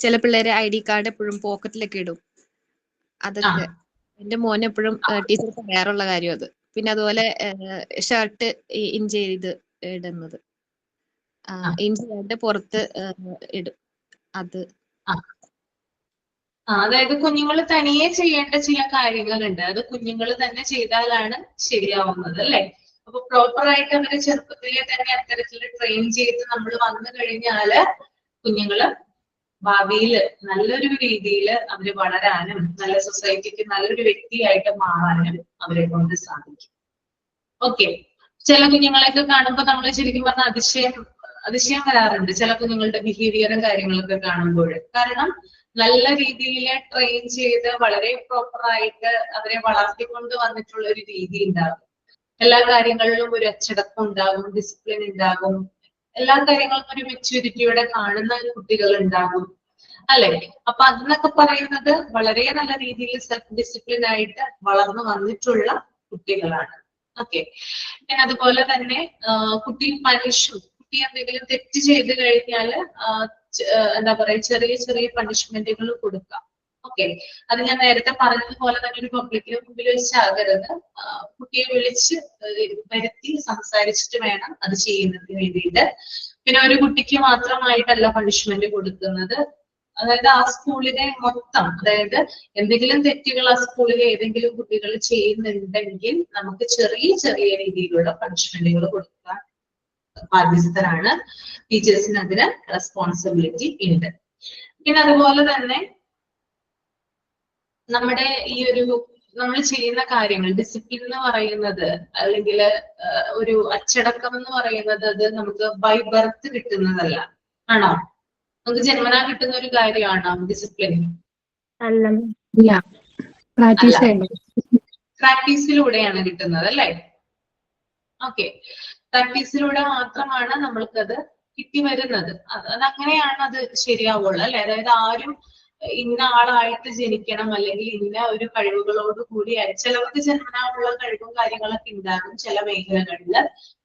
ചില പിള്ളേര് ID കാർഡ് എപ്പോഴും പോക്കറ്റിലൊക്കെ ഇടും. അതൊക്കെ എന്റെ മോൻ എപ്പോഴും ടീച്ചർ പറയാറുള്ള കാര്യം അത്. പിന്നെ അതുപോലെ ഷർട്ട് ഇൻ ചെയ്ത് ഇടുന്നത്, ഇൻ ചെയ്യാണ്ട് പുറത്ത് ഇടും. അത് അതായത് കുഞ്ഞുങ്ങൾ തനിയെ ചെയ്യേണ്ട ചില കാര്യങ്ങളുണ്ട്. അത് കുഞ്ഞുങ്ങൾ തന്നെ ചെയ്താലാണ് ശരിയാവുന്നത്, അല്ലെ? അപ്പൊ പ്രോപ്പർ ആയിട്ട് അവരെ ചെറുപ്പത്തിലെ തന്നെ അത്തരത്തിൽ ട്രെയിൻ ചെയ്ത് നമ്മൾ വന്നു കഴിഞ്ഞാല് കുഞ്ഞുങ്ങള് ഭാവിയിൽ നല്ലൊരു രീതിയിൽ അവര് വളരാനും നല്ല സൊസൈറ്റിക്ക് നല്ലൊരു വ്യക്തിയായിട്ട് മാറാനും അവരെ കൊണ്ട് സാധിക്കും. ഓക്കെ, ചില കുഞ്ഞുങ്ങളെയൊക്കെ കാണുമ്പോൾ നമ്മൾ ശരിക്കും പറഞ്ഞാൽ അതിശയം വരാറുണ്ട് ചില കുഞ്ഞുങ്ങളുടെ ബിഹേവിയറും കാര്യങ്ങളൊക്കെ കാണുമ്പോൾ. കാരണം നല്ല രീതിയിൽ ട്രെയിൻ ചെയ്ത് വളരെ പ്രോപ്പറായിട്ട് അവരെ വളർത്തിക്കൊണ്ട് വന്നിട്ടുള്ള ഒരു രീതി ഉണ്ടാകും. എല്ലാ കാര്യങ്ങളിലും ഒരു അച്ചടക്കം ഉണ്ടാകും, ഡിസിപ്ലിൻ ഉണ്ടാകും, എല്ലാ കാര്യങ്ങളും ഒരു മെച്യൂരിറ്റിയോടെ കാണുന്ന കുട്ടികൾ ഉണ്ടാകും, അല്ലെ? അപ്പൊ അതെന്നൊക്കെ പറയുന്നത് വളരെ നല്ല രീതിയിൽ സെൽഫ് ഡിസിപ്ലിൻ ആയിട്ട് വളർന്നു വന്നിട്ടുള്ള കുട്ടികളാണ്. ഓക്കെ, പിന്നെ അതുപോലെ തന്നെ കുട്ടി എന്തെങ്കിലും തെറ്റ് ചെയ്ത് കഴിഞ്ഞാല് എന്താ പറയാ, ചെറിയ ചെറിയ പണിഷ്മെന്റുകൾ കൊടുക്കാം. ഓക്കെ, അത് ഞാൻ നേരത്തെ പറഞ്ഞതുപോലെ തന്നെ ഒരു പബ്ലിക്കിന് മുമ്പിൽ വെച്ചാകരുത്, കുട്ടിയെ വിളിച്ച് വരുത്തി സംസാരിച്ചിട്ട് വേണം അത് ചെയ്യുന്നതിന് വേണ്ടിയിട്ട്. പിന്നെ ഒരു കുട്ടിക്ക് മാത്രമായിട്ടല്ല പണിഷ്മെന്റ് കൊടുക്കുന്നത്, അതായത് ആ സ്കൂളിനെ മൊത്തം, അതായത് എന്തെങ്കിലും തെറ്റുകൾ ആ സ്കൂളിലെ ഏതെങ്കിലും കുട്ടികൾ ചെയ്യുന്നുണ്ടെങ്കിൽ നമുക്ക് ചെറിയ ചെറിയ രീതിയിലുള്ള പണിഷ്മെന്റുകൾ കൊടുക്കാൻ ബാധ്യസ്ഥരാണ്. ടീച്ചേഴ്സിന് അതിന് റെസ്പോൺസിബിലിറ്റി ഉണ്ട്. പിന്നെ അതുപോലെ തന്നെ നമ്മുടെ ഈ നമ്മൾ ചെയ്യുന്ന കാര്യങ്ങൾ, ഡിസിപ്ലിൻ എന്ന് പറയുന്നത് അല്ലെങ്കിൽ ഒരു അച്ചടക്കം എന്ന് പറയുന്നത് അത് നമുക്ക് ബൈ ബർത്ത് കിട്ടുന്നതല്ല. ആണോ? നമുക്ക് ജന്മനാ കിട്ടുന്ന ഒരു കാര്യമാണോ ഡിസിപ്ലിൻ? പ്രാക്ടീസിലൂടെയാണ് കിട്ടുന്നത്, അല്ലേ? ഓക്കെ, പ്രാക്ടീസിലൂടെ മാത്രമാണ് നമ്മൾക്കത് കിട്ടി വരുന്നത്. അതങ്ങനെയാണ് അത് ശരിയാവുള്ളൂ, അല്ലെ? അതായത് ആരും ഇന്ന ആളായിട്ട് ജനിക്കണം അല്ലെങ്കിൽ ഇന്ന ഒരു കഴിവുകളോട് കൂടി, ചിലർക്ക് ജന്മനായുള്ള കഴിവും കാര്യങ്ങളൊക്കെ ഉണ്ടാകും ചില മേഖലകളിൽ.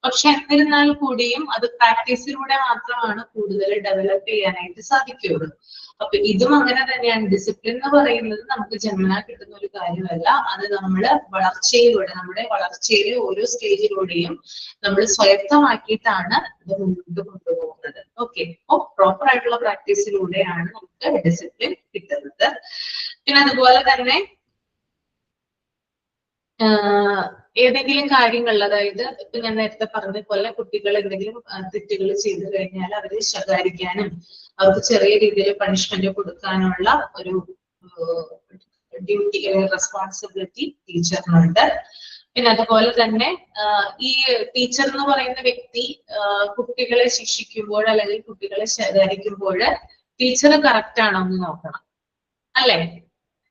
പക്ഷെ എന്നിരുന്നാൽ കൂടിയും അത് പ്രാക്ടീസിലൂടെ മാത്രമാണ് കൂടുതൽ ഡെവലപ്പ് ചെയ്യാനായിട്ട് സാധിക്കുകയുള്ളൂ. അപ്പൊ ഇതും അങ്ങനെ തന്നെയാണ്. ഡിസിപ്ലിൻ എന്ന് പറയുന്നത് നമുക്ക് ജന്മനാ കിട്ടുന്ന ഒരു കാര്യമല്ല, അത് നമ്മുടെ വളർച്ചയിലെ ഓരോ സ്റ്റേജിലൂടെയും നമ്മൾ സ്വയത്തമാക്കിയിട്ടാണ് ഇത് മുന്നോട്ട് കൊണ്ടുപോകുന്നത്. ഓക്കെ, അപ്പൊ പ്രോപ്പർ ആയിട്ടുള്ള പ്രാക്ടീസിലൂടെയാണ് നമുക്ക് ഡിസിപ്ലിൻ കിട്ടുന്നത്. പിന്നെ അതുപോലെ തന്നെ ഏതെങ്കിലും കാര്യങ്ങൾ, അതായത് ഇപ്പൊ ഞാൻ നേരത്തെ പറഞ്ഞ പോലെ കുട്ടികൾ എന്തെങ്കിലും തെറ്റുകൾ ചെയ്തു കഴിഞ്ഞാൽ അവരെ ശകാരിക്കാനും അവർക്ക് ചെറിയ രീതിയിൽ പണിഷ്മെന്റ് കൊടുക്കാനുള്ള ഒരു ഡ്യൂട്ടി, റെസ്പോൺസിബിലിറ്റി ടീച്ചറിനുണ്ട്. പിന്നെ അതുപോലെ തന്നെ ഈ ടീച്ചർ എന്ന് പറയുന്ന വ്യക്തി കുട്ടികളെ ശിക്ഷിക്കുമ്പോൾ അല്ലെങ്കിൽ കുട്ടികളെ ശകാരിക്കുമ്പോൾ ടീച്ചർ കറക്റ്റ് ആണോ എന്ന് നോക്കണം, അല്ലെ?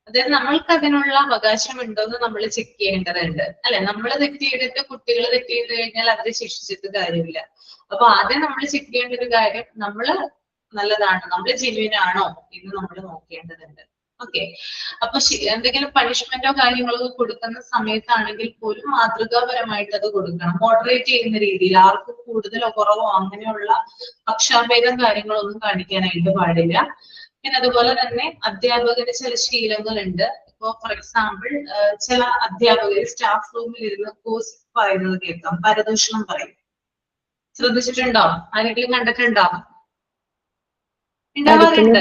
അതായത് നമ്മൾക്ക് അതിനുള്ള അവകാശം ഉണ്ടോ എന്ന് നമ്മൾ ചെക്ക് ചെയ്യേണ്ടതുണ്ട്, അല്ലെ? നമ്മൾ തെറ്റ് ചെയ്തിട്ട് കുട്ടികൾ തെറ്റ് ചെയ്ത് കഴിഞ്ഞാൽ അവരെ ശിക്ഷിച്ചിട്ട് കാര്യമില്ല. അപ്പൊ ആദ്യം നമ്മൾ ചെക്ക് ചെയ്യേണ്ട ഒരു കാര്യം, നമ്മള് നല്ലതാണോ, നമ്മൾ ജെന്യുവൻ ആണോ എന്ന് നമ്മൾ നോക്കേണ്ടതുണ്ട്. ഓക്കെ, അപ്പൊ എന്തെങ്കിലും പണിഷ്മെന്റോ കാര്യങ്ങളോ കൊടുക്കുന്ന സമയത്താണെങ്കിൽ പോലും മാതൃകാപരമായിട്ട് അത് കൊടുക്കണം. മോഡറേറ്റ് ചെയ്യുന്ന രീതിയിൽ, ആർക്കും കൂടുതലോ കുറവോ അങ്ങനെയുള്ള പക്ഷാഭേദം കാര്യങ്ങളൊന്നും കാണിക്കാനായിട്ട് പാടില്ല. പിന്നെ അതുപോലെ തന്നെ അധ്യാപകന് ചില ശീലങ്ങളുണ്ട്. ഇപ്പോ ഫോർ എക്സാമ്പിൾ ചില അധ്യാപകർ സ്റ്റാഫ് റൂമിൽ ഇരുന്ന് ഗോസിപ്പ് പറയുന്നത് കേൾക്കാം, പരദൂഷണം പറയും. ശ്രദ്ധിച്ചിട്ടുണ്ടോ? ആരെങ്കിലും കണ്ടിട്ടുണ്ടോ? ഉണ്ടാവാറുണ്ട്.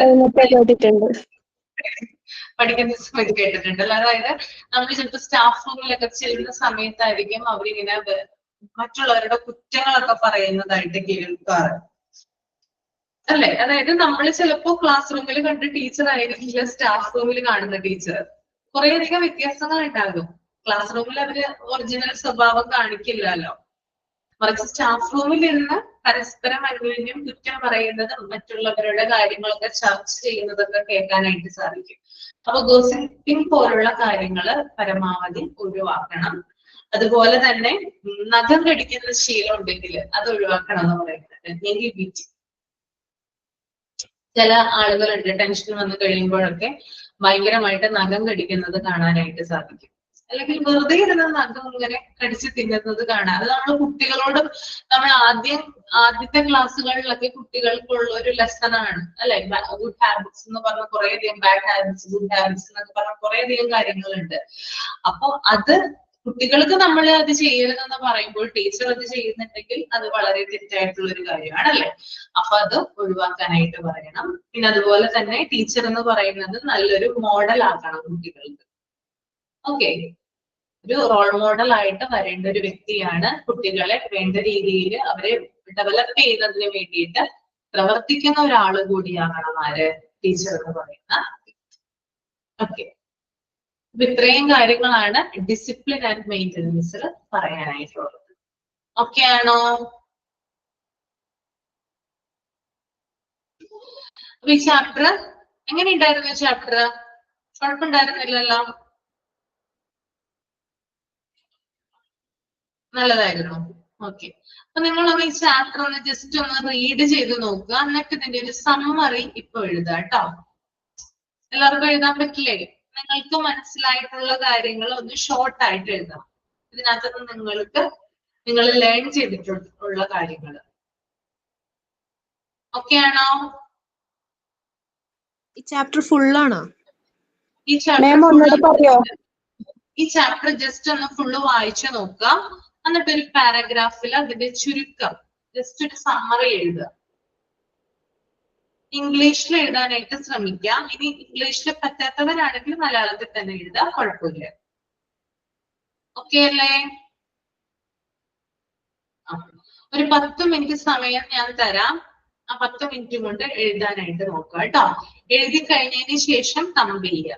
പഠിക്കുന്ന സമയത്ത് കേട്ടിട്ടുണ്ടല്ലോ. അതായത് നമ്മൾ ചിലപ്പോൾ സ്റ്റാഫ് റൂമിലൊക്കെ ചെല്ലുന്ന സമയത്തായിരിക്കും അവരിങ്ങനെ മറ്റുള്ളവരുടെ കുറ്റങ്ങളൊക്കെ പറയുന്നതായിട്ട് കേൾക്കാറ് അല്ലെ. അതായത് നമ്മൾ ചിലപ്പോ ക്ലാസ് റൂമിൽ കണ്ട ടീച്ചർ ആയിരിക്കില്ല സ്റ്റാഫ് റൂമിൽ കാണുന്ന ടീച്ചർ. കുറേയധികം വ്യത്യാസങ്ങൾ ഉണ്ടാകും. ക്ലാസ് റൂമിൽ അവര് ഒറിജിനൽ സ്വഭാവം കാണിക്കില്ലല്ലോ. മറിച്ച് സ്റ്റാഫ് റൂമിൽ ഇരുന്ന് പരസ്പരം അന്യോന്യം കുറ്റം പറയുന്നതും മറ്റുള്ളവരുടെ കാര്യങ്ങളൊക്കെ ചർച്ച ചെയ്യുന്നതൊക്കെ കേൾക്കാനായിട്ട് സാധിക്കും. അപ്പൊ ഗോസിപ്പിംഗ് പോലുള്ള കാര്യങ്ങള് പരമാവധി ഒഴിവാക്കണം. അതുപോലെ തന്നെ നഖം കടിക്കുന്ന ശീലം ഉണ്ടെങ്കിൽ അത് ഒഴിവാക്കണം എന്ന് പറയുന്നത്. നെഗറ്റിവിറ്റി. ചില ആളുകളുണ്ട് ടെൻഷൻ വന്നു കഴിയുമ്പോഴൊക്കെ ഭയങ്കരമായിട്ട് നഖം കടിക്കുന്നത് കാണാനായിട്ട് സാധിക്കും. അല്ലെങ്കിൽ വെറുതെ ഇരുന്ന നഖം ഇങ്ങനെ കടിച്ച് തിന്നുന്നത് കാണാം. അത് നമ്മൾ കുട്ടികളോട് നമ്മൾ ആദ്യത്തെ ക്ലാസ്സുകളിലൊക്കെ കുട്ടികൾക്കുള്ള ഒരു ലെസൺ ആണ് അല്ലെ. ഗുഡ് ഹാബിറ്റ്സ് എന്ന് പറഞ്ഞ കുറേയധികം ബാഡ് ഹാബിറ്റ്സ്, ഗുഡ് ഹാബിറ്റ്സ് എന്നൊക്കെ പറഞ്ഞ കുറേയധികം കാര്യങ്ങളുണ്ട്. അപ്പൊ അത് കുട്ടികൾക്ക് നമ്മൾ അത് ചെയ്യരുതെന്ന് പറയുമ്പോൾ ടീച്ചർ അത് ചെയ്യുന്നുണ്ടെങ്കിൽ അത് വളരെ തെറ്റായിട്ടുള്ള ഒരു കാര്യമാണല്ലേ. അപ്പൊ അത് ഒഴിവാക്കാനായിട്ട് പറയണം. പിന്നെ അതുപോലെ തന്നെ ടീച്ചർ എന്ന് പറയുന്നത് നല്ലൊരു മോഡൽ ആക്കണം കുട്ടികൾക്ക്. ഓക്കെ, ഒരു റോൾ മോഡൽ ആയിട്ട് വരേണ്ട ഒരു വ്യക്തിയാണ്. കുട്ടികളെ വേണ്ട രീതിയിൽ അവരെ ഡെവലപ്പ് ചെയ്യുന്നതിന് വേണ്ടിയിട്ട് പ്രവർത്തിക്കുന്ന ഒരാള് കൂടിയാകണം ആര്, ടീച്ചർ എന്ന് പറയുന്ന. ഓക്കെ, അപ്പൊ ഇത്രയും കാര്യങ്ങളാണ് ഡിസിപ്ലിൻ ആൻഡ് മെയിൻ്റനൻസിൽ പറയാനായിട്ടുള്ളത്. ഓക്കെ ആണോ? അപ്പൊ ഈ ചാപ്റ്റർ എങ്ങനെ ഉണ്ടായിരുന്നു? ചാപ്റ്റർ കുഴപ്പമുണ്ടായിരുന്നില്ലല്ലോ, നല്ലതായിരുന്നു. ഓക്കെ, അപ്പൊ നിങ്ങളൊന്ന് ഈ ചാപ്റ്റർ ഒന്ന് ജസ്റ്റ് ഒന്ന് റീഡ് ചെയ്ത് നോക്കുക. എന്നിട്ട് ഇതിന്റെ ഒരു സമ്മറി ഇപ്പൊ എഴുതുക കേട്ടോ. എല്ലാവർക്കും എഴുതാൻ പറ്റില്ലേ? നിങ്ങൾക്ക് മനസ്സിലായിട്ടുള്ള കാര്യങ്ങൾ ഒന്ന് ഷോർട്ട് ആയിട്ട് എഴുതാം. ഇതിനകത്ത് നിങ്ങൾ ലേൺ ചെയ്തിട്ടുള്ള കാര്യങ്ങൾ. ഓക്കെ ആണോ? ഈ ചാപ്റ്റർ ഫുൾ ആണോ? ഈ ചാപ്റ്റർ ജസ്റ്റ് ഒന്ന് ഫുള്ള് വായിച്ചു നോക്കുക. എന്നിട്ട് ഒരു പാരഗ്രാഫിൽ അതിന്റെ ചുരുക്കം ജസ്റ്റ് ഒരു സമ്മറി എഴുതുക. ഇംഗ്ലീഷിൽ എഴുതാനായിട്ട് ശ്രമിക്കാം. ഇനി ഇംഗ്ലീഷിൽ പറ്റാത്തവരാണെങ്കിൽ മലയാളത്തിൽ തന്നെ എഴുതാം, കുഴപ്പമില്ല. ഓക്കെ അല്ലേ? ഒരു 10 മിനിറ്റ് സമയം ഞാൻ തരാം. ആ 10 മിനിറ്റ് കൊണ്ട് എഴുതാനായിട്ട് നോക്കുക കേട്ടോ. എഴുതി കഴിഞ്ഞതിന് ശേഷം തമ്പ് ചെയ്യുക.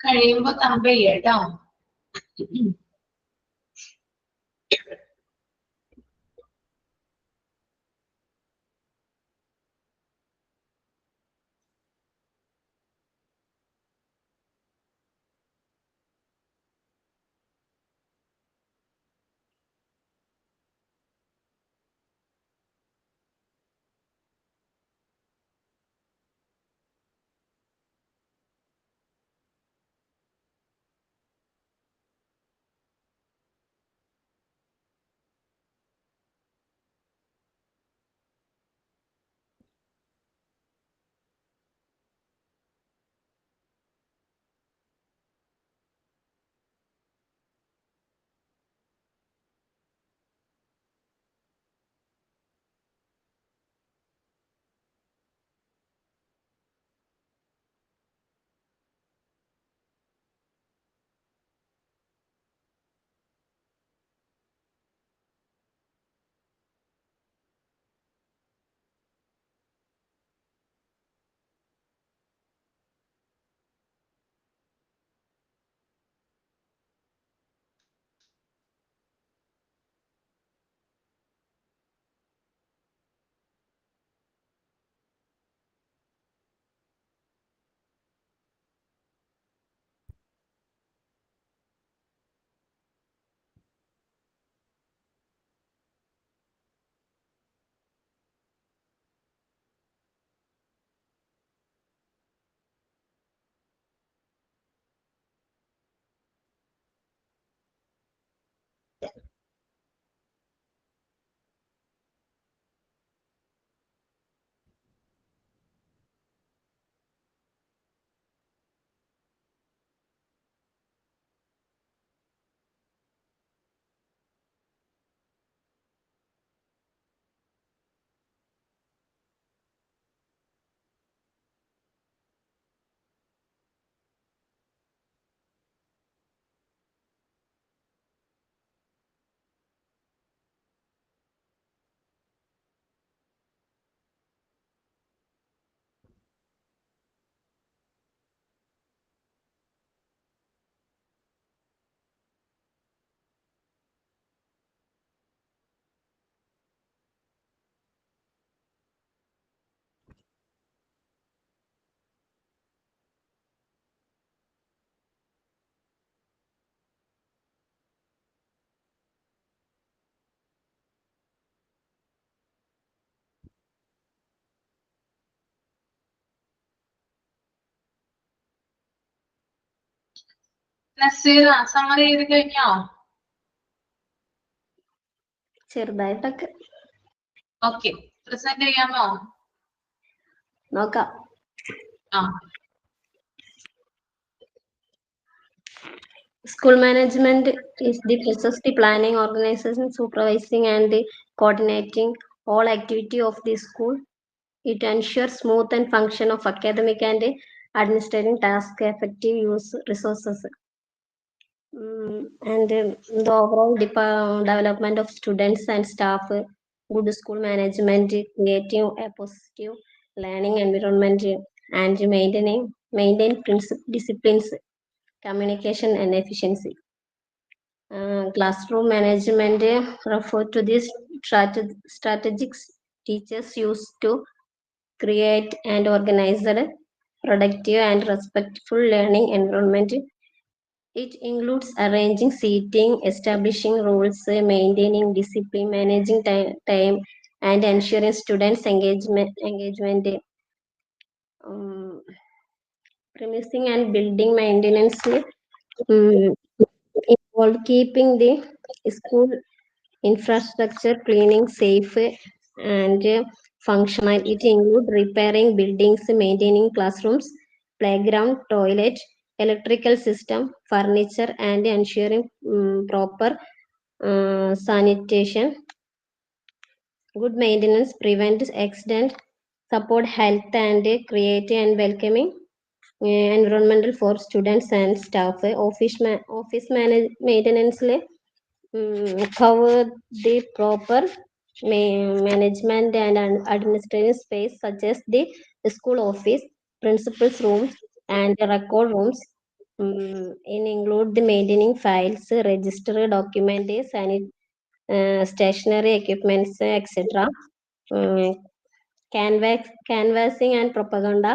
കഴിയുമ്പോ തമ്പ കേട്ടോ. നസീറ സമ്മറി ചെയ്ത് കഴിഞ്ഞോ? ചെറുതായിട്ടൊക്കെ ഓക്കെ, പ്രസന്റ് ചെയ്യാമോ? നോക്കാം. ആ, School management is the process, the planning, organization, supervising, and the coordinating all activity of the school. It ensures smooth and function of academic and administrative task, effective use resources, and the overall development of students and staff. Good school management, creating a positive learning environment, and maintain disciplines, communication, and efficiency. Classroom management refer to this strategies teachers use to create and organize a productive and respectful learning environment. It includes arranging seating, establishing rules, maintaining discipline, managing time, and ensuring students' engagement. Premising and building maintenance involve keeping the school infrastructure cleaning, safe, and functional. It includes repairing buildings, maintaining classrooms, playground, toilet, electrical system, furniture, and ensuring proper sanitation. Good maintenance prevents accident, support health, and create and welcoming environmental for students and staff. Office maintenance cover the proper management and administrative space such as the school office, principal's rooms, and the record rooms. in include the maintaining files, register documents, and stationary equipments, etc. Canvassing and propaganda.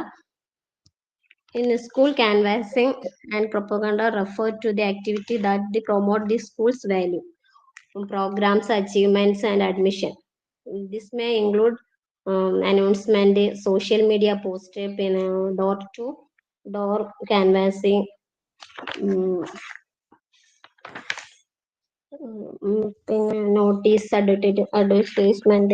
In school, canvassing and propaganda refer to the activity that they promote the school's value, programs, achievements, and admission. This may include announcement, social media poster, door-to-door canvassing, notice, advertisement.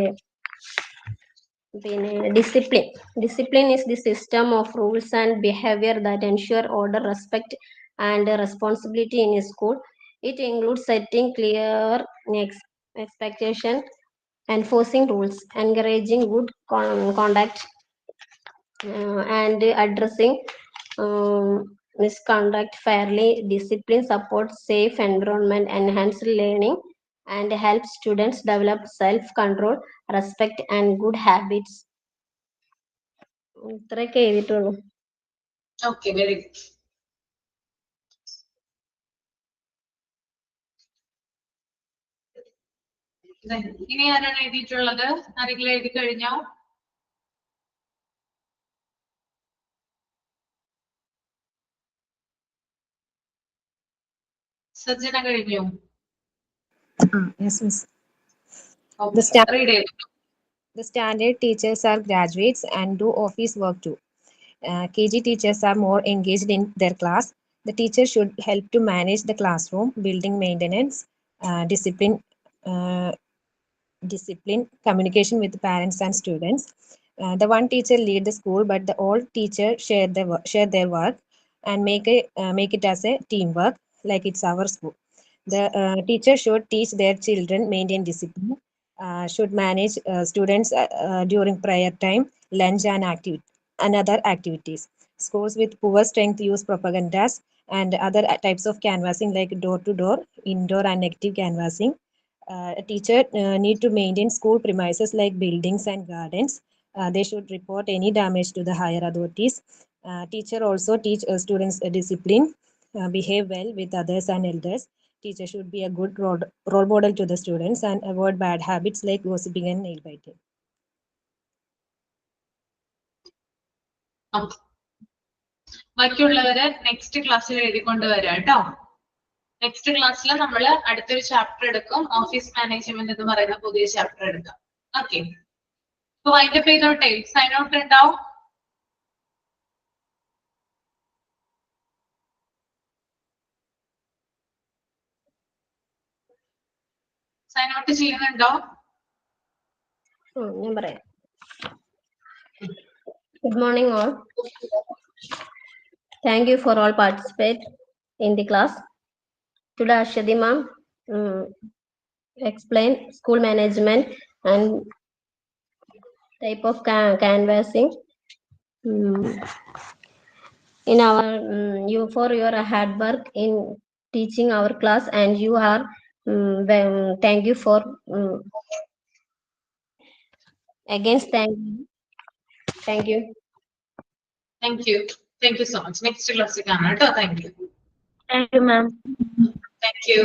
Discipline. Discipline is the system of rules and behavior that ensure order, respect, and responsibility in a school. It includes setting clear expectations, enforcing rules, encouraging good conduct, and addressing misconduct fairly. Discipline supports safe environment, enhance learning, and helps students develop self-control, respect, and good habits. ഇത്രയൊക്കെ എഴുതിയിട്ടുള്ളൂ. Okay, very good. ഇനി ആരാണ് എഴുതിയിട്ടുള്ളത്? ആരെങ്കിലും എഴുതി കഴിഞ്ഞോ? സജ്ജന കഴിഞ്ഞു? Yes, miss. Okay, read it. The standard teachers are graduates and do office work too. KG teachers are more engaged in their class. The teacher should help to manage the classroom, building maintenance, discipline, communication with parents and students. The one teacher lead the school, but the all teacher share their work and make it as a teamwork, like it's our school. The teacher should teach their children maintain discipline, should manage students during prayer time, lunch, and other activities. Schools with poor strength use propagandas and other types of canvassing like door-to-door, indoor and negative canvassing. A teacher need to maintain school premises like buildings and gardens. They should report any damage to the higher authorities. Teacher also teach students discipline, behave well with others and elders. Teacher should be a good role model to the students and avoid bad habits like gossiping and nail biting. Okay. ബാക്കിയുള്ളവര് next ക്ലാസ്സിൽ എഴുതിക്കൊണ്ട് വരാം കേട്ടോ. Next ക്ലാസ്സിൽ നമ്മൾ അടുത്തൊരു chapter എടുക്കും, office management എന്ന് പറയുന്ന പുതിയ ചാപ്റ്റർ എടുക്കാം. ഓക്കെ, അപ്പൊ വൈൻഡപ്പ് ചെയ്തോട്ടെ. സൈൻ ഔട്ട് ഉണ്ടാവും. സൈൻ ഔട്ട് ചെയ്യുന്നുണ്ടോ? ഞാൻ പറയാം. Good morning all. Thank you for all participate in the class. Today Ashwati ma'am explain school management and type of canvassing. In our you for your hard work in teaching our class, and you are thank you for against thank you. Thank you. Thank you so much. Next class കാണാം കേട്ടോ. Thank you. Thank you ma'am. Thank you.